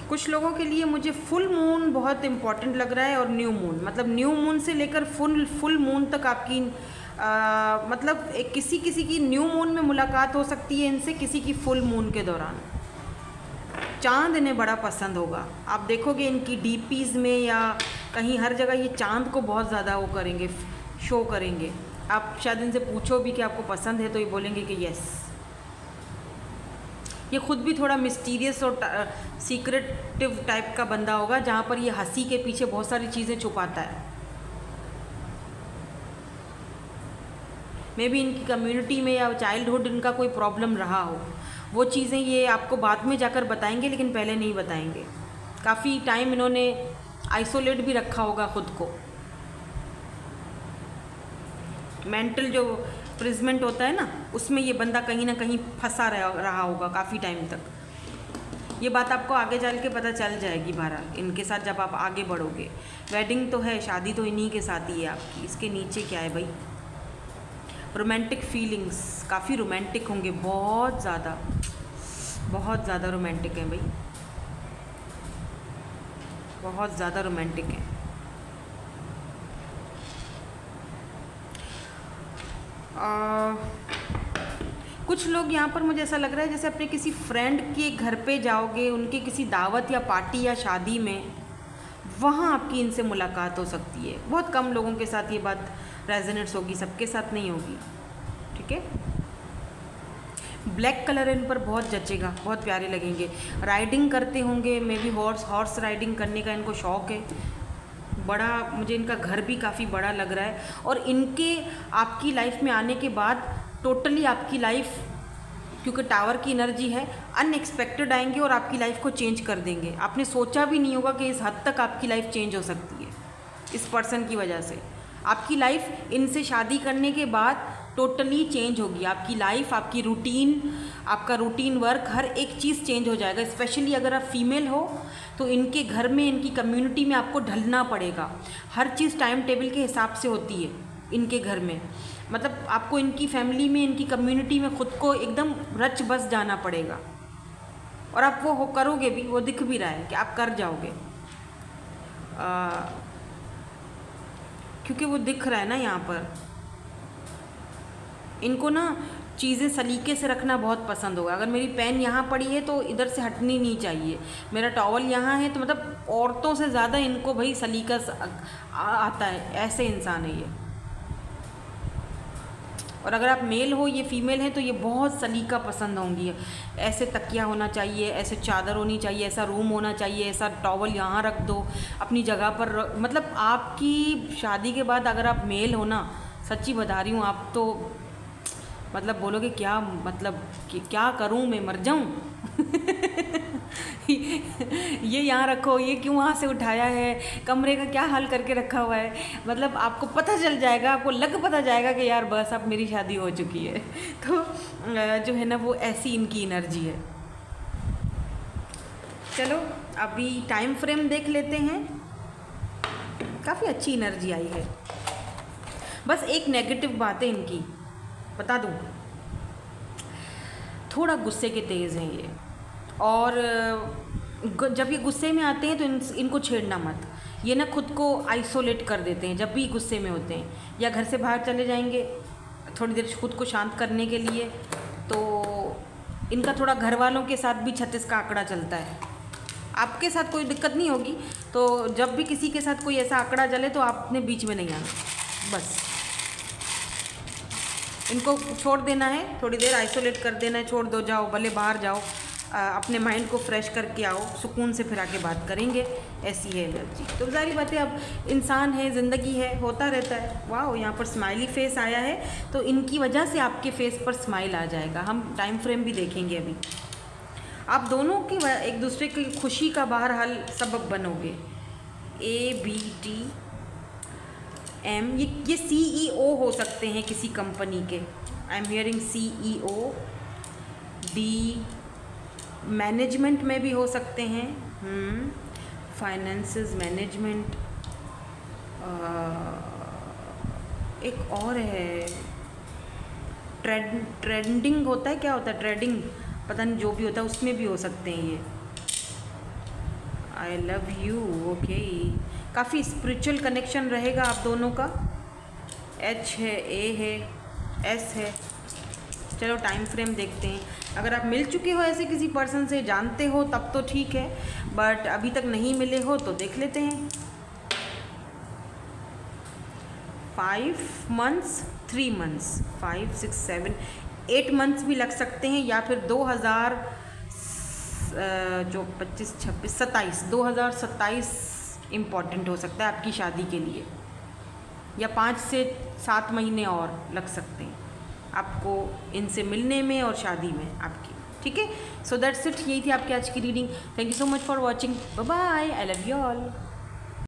कुछ लोगों के लिए मुझे फुल मून बहुत इम्पॉर्टेंट लग रहा है और न्यू मून, मतलब न्यू मून से लेकर फुल मून तक आपकी मतलब किसी की न्यू मून में मुलाकात हो सकती है इनसे, किसी की फुल मून के दौरान। चांद इन्हें बड़ा पसंद होगा, आप देखोगे इनकी डीपीज़ में या कहीं हर जगह ये चांद को बहुत ज़्यादा वो करेंगे, शो करेंगे। आप शायद इनसे पूछो भी कि आपको पसंद है तो ये बोलेंगे कि यस। ये खुद भी थोड़ा मिस्टीरियस और सीक्रेटिव टाइप का बंदा होगा, जहाँ पर ये हंसी के पीछे बहुत सारी चीज़ें छुपाता है। मे बी इनकी कम्युनिटी में या चाइल्डहुड इनका कोई प्रॉब्लम रहा हो, वो चीज़ें ये आपको बाद में जाकर बताएंगे, लेकिन पहले नहीं बताएंगे। काफ़ी टाइम इन्होंने आइसोलेट भी रखा होगा खुद को। मेंटल जो प्रिजमेंट होता है ना, उसमें ये बंदा कहीं ना कहीं फंसा रहा होगा काफ़ी टाइम तक। ये बात आपको आगे चल के पता चल जाएगी बहरहाल इनके साथ जब आप आगे बढ़ोगे। वेडिंग तो है, शादी तो इन्हीं के साथ ही है आपकी। इसके नीचे क्या है भाई, रोमांटिक फीलिंग्स, काफ़ी रोमांटिक होंगे, बहुत ज़्यादा रोमांटिक है भाई, बहुत ज़्यादा रोमांटिक है। कुछ लोग यहाँ पर मुझे ऐसा लग रहा है जैसे अपने किसी फ्रेंड के घर पे जाओगे, उनके किसी दावत या पार्टी या शादी में, वहाँ आपकी इनसे मुलाकात हो सकती है। बहुत कम लोगों के साथ ये बात रेजोनेट्स होगी, सबके साथ नहीं होगी, ठीक है। ब्लैक कलर इन पर बहुत जचेगा, बहुत प्यारे लगेंगे। राइडिंग करते होंगे, मे बी हॉर्स राइडिंग करने का इनको शौक़ है बड़ा। मुझे इनका घर भी काफ़ी बड़ा लग रहा है, और इनके आपकी लाइफ में आने के बाद टोटली आपकी लाइफ, क्योंकि टावर की एनर्जी है, अनएक्सपेक्टेड आएंगे और आपकी लाइफ को चेंज कर देंगे। आपने सोचा भी नहीं होगा कि इस हद तक आपकी लाइफ चेंज हो सकती है इस पर्सन की वजह से। आपकी लाइफ इनसे शादी करने के बाद टोटली चेंज होगी। आपकी लाइफ, आपकी रूटीन, आपका रूटीन वर्क, हर एक चीज़ चेंज हो जाएगा। स्पेशली अगर आप फीमेल हो तो इनके घर में, इनकी कम्युनिटी में आपको ढलना पड़ेगा। हर चीज़ टाइम टेबल के हिसाब से होती है इनके घर में। मतलब आपको इनकी फैमिली में, इनकी कम्युनिटी में खुद को एकदम रच बस जाना पड़ेगा, और आप वो करोगे भी, वो दिख भी रहा है कि आप कर जाओगे, क्योंकि वो दिख रहा है ना यहाँ पर। इनको ना चीज़ें सलीके से रखना बहुत पसंद होगा। अगर मेरी पेन यहाँ पड़ी है तो इधर से हटनी नहीं चाहिए, मेरा टॉवल यहाँ है तो मतलब औरतों से ज़्यादा इनको भाई सलीका आता है, ऐसे इंसान है ये। और अगर आप मेल हो, ये फीमेल है, तो ये बहुत सलीका पसंद होंगी। ऐसे तकिया होना चाहिए, ऐसे चादर होनी चाहिए, ऐसा रूम होना चाहिए, ऐसा टॉवल यहाँ रख दो, अपनी जगह पर मतलब आपकी शादी के बाद अगर आप मेल हो ना, सच्ची बता रही हूँ, आप तो मतलब बोलोगे क्या, मतलब क्या करूँ मैं, मर जाऊँ। ये यहाँ रखो, ये क्यों वहाँ से उठाया है, कमरे का क्या हाल करके रखा हुआ है। मतलब आपको पता चल जाएगा, आपको पता जाएगा कि यार बस अब मेरी शादी हो चुकी है। तो जो है ना, वो ऐसी इनकी एनर्जी है। चलो अभी टाइम फ्रेम देख लेते हैं। काफ़ी अच्छी एनर्जी आई है। बस एक नेगेटिव बात है इनकी, बता दूँ, थोड़ा गुस्से के तेज़ हैं ये, और जब ये गुस्से में आते हैं तो इनको छेड़ना मत। ये ना खुद को आइसोलेट कर देते हैं जब भी गुस्से में होते हैं, या घर से बाहर चले जाएंगे थोड़ी देर खुद को शांत करने के लिए। तो इनका थोड़ा घर वालों के साथ भी 36 का आंकड़ा चलता है। आपके साथ कोई दिक्कत नहीं होगी, तो जब भी किसी के साथ कोई ऐसा आंकड़ा चले तो आपने बीच में नहीं आना, बस इनको छोड़ देना है, थोड़ी देर आइसोलेट कर देना है, छोड़ दो, जाओ भले बाहर जाओ, अपने माइंड को फ्रेश करके आओ, सुकून से फिर आके बात करेंगे। ऐसी है एनर्जी। तो जारी बात है, अब इंसान है, ज़िंदगी है, होता रहता है। वाह, यहाँ पर स्माइली फेस आया है, तो इनकी वजह से आपके फेस पर स्माइल आ जाएगा। हम टाइम फ्रेम भी देखेंगे अभी। आप दोनों की एक दूसरे की खुशी का बहरहाल सबब बनोगे। ABTM, ये CEO हो सकते हैं किसी कंपनी के। I am hearing CEO। D management में भी हो सकते हैं, फाइनेंसेस, मैनेजमेंट। एक और है, ट्रेडिंग होता है, क्या होता है ट्रेडिंग, पता नहीं, जो भी होता है उसमें भी हो सकते हैं ये। आई लव यू, ओके। काफ़ी स्पिरिचुअल कनेक्शन रहेगा आप दोनों का। H है, A है, S है। चलो टाइम फ्रेम देखते हैं। अगर आप मिल चुके हो ऐसे किसी पर्सन से, जानते हो, तब तो ठीक है, बट अभी तक नहीं मिले हो तो देख लेते हैं। 5 months, 3 months, 5, 6, 7, 8 months भी लग सकते हैं, या फिर 2000 जो 25, 26, 27, 2027 इम्पॉर्टेंट हो सकता है आपकी शादी के लिए, या 5 से 7 महीने और लग सकते हैं आपको इनसे मिलने में और शादी में आपकी। ठीक है, सो दैट्स इट। यही थी आपकी आज की reading. Thank you so much for watching. Bye bye, I love you all.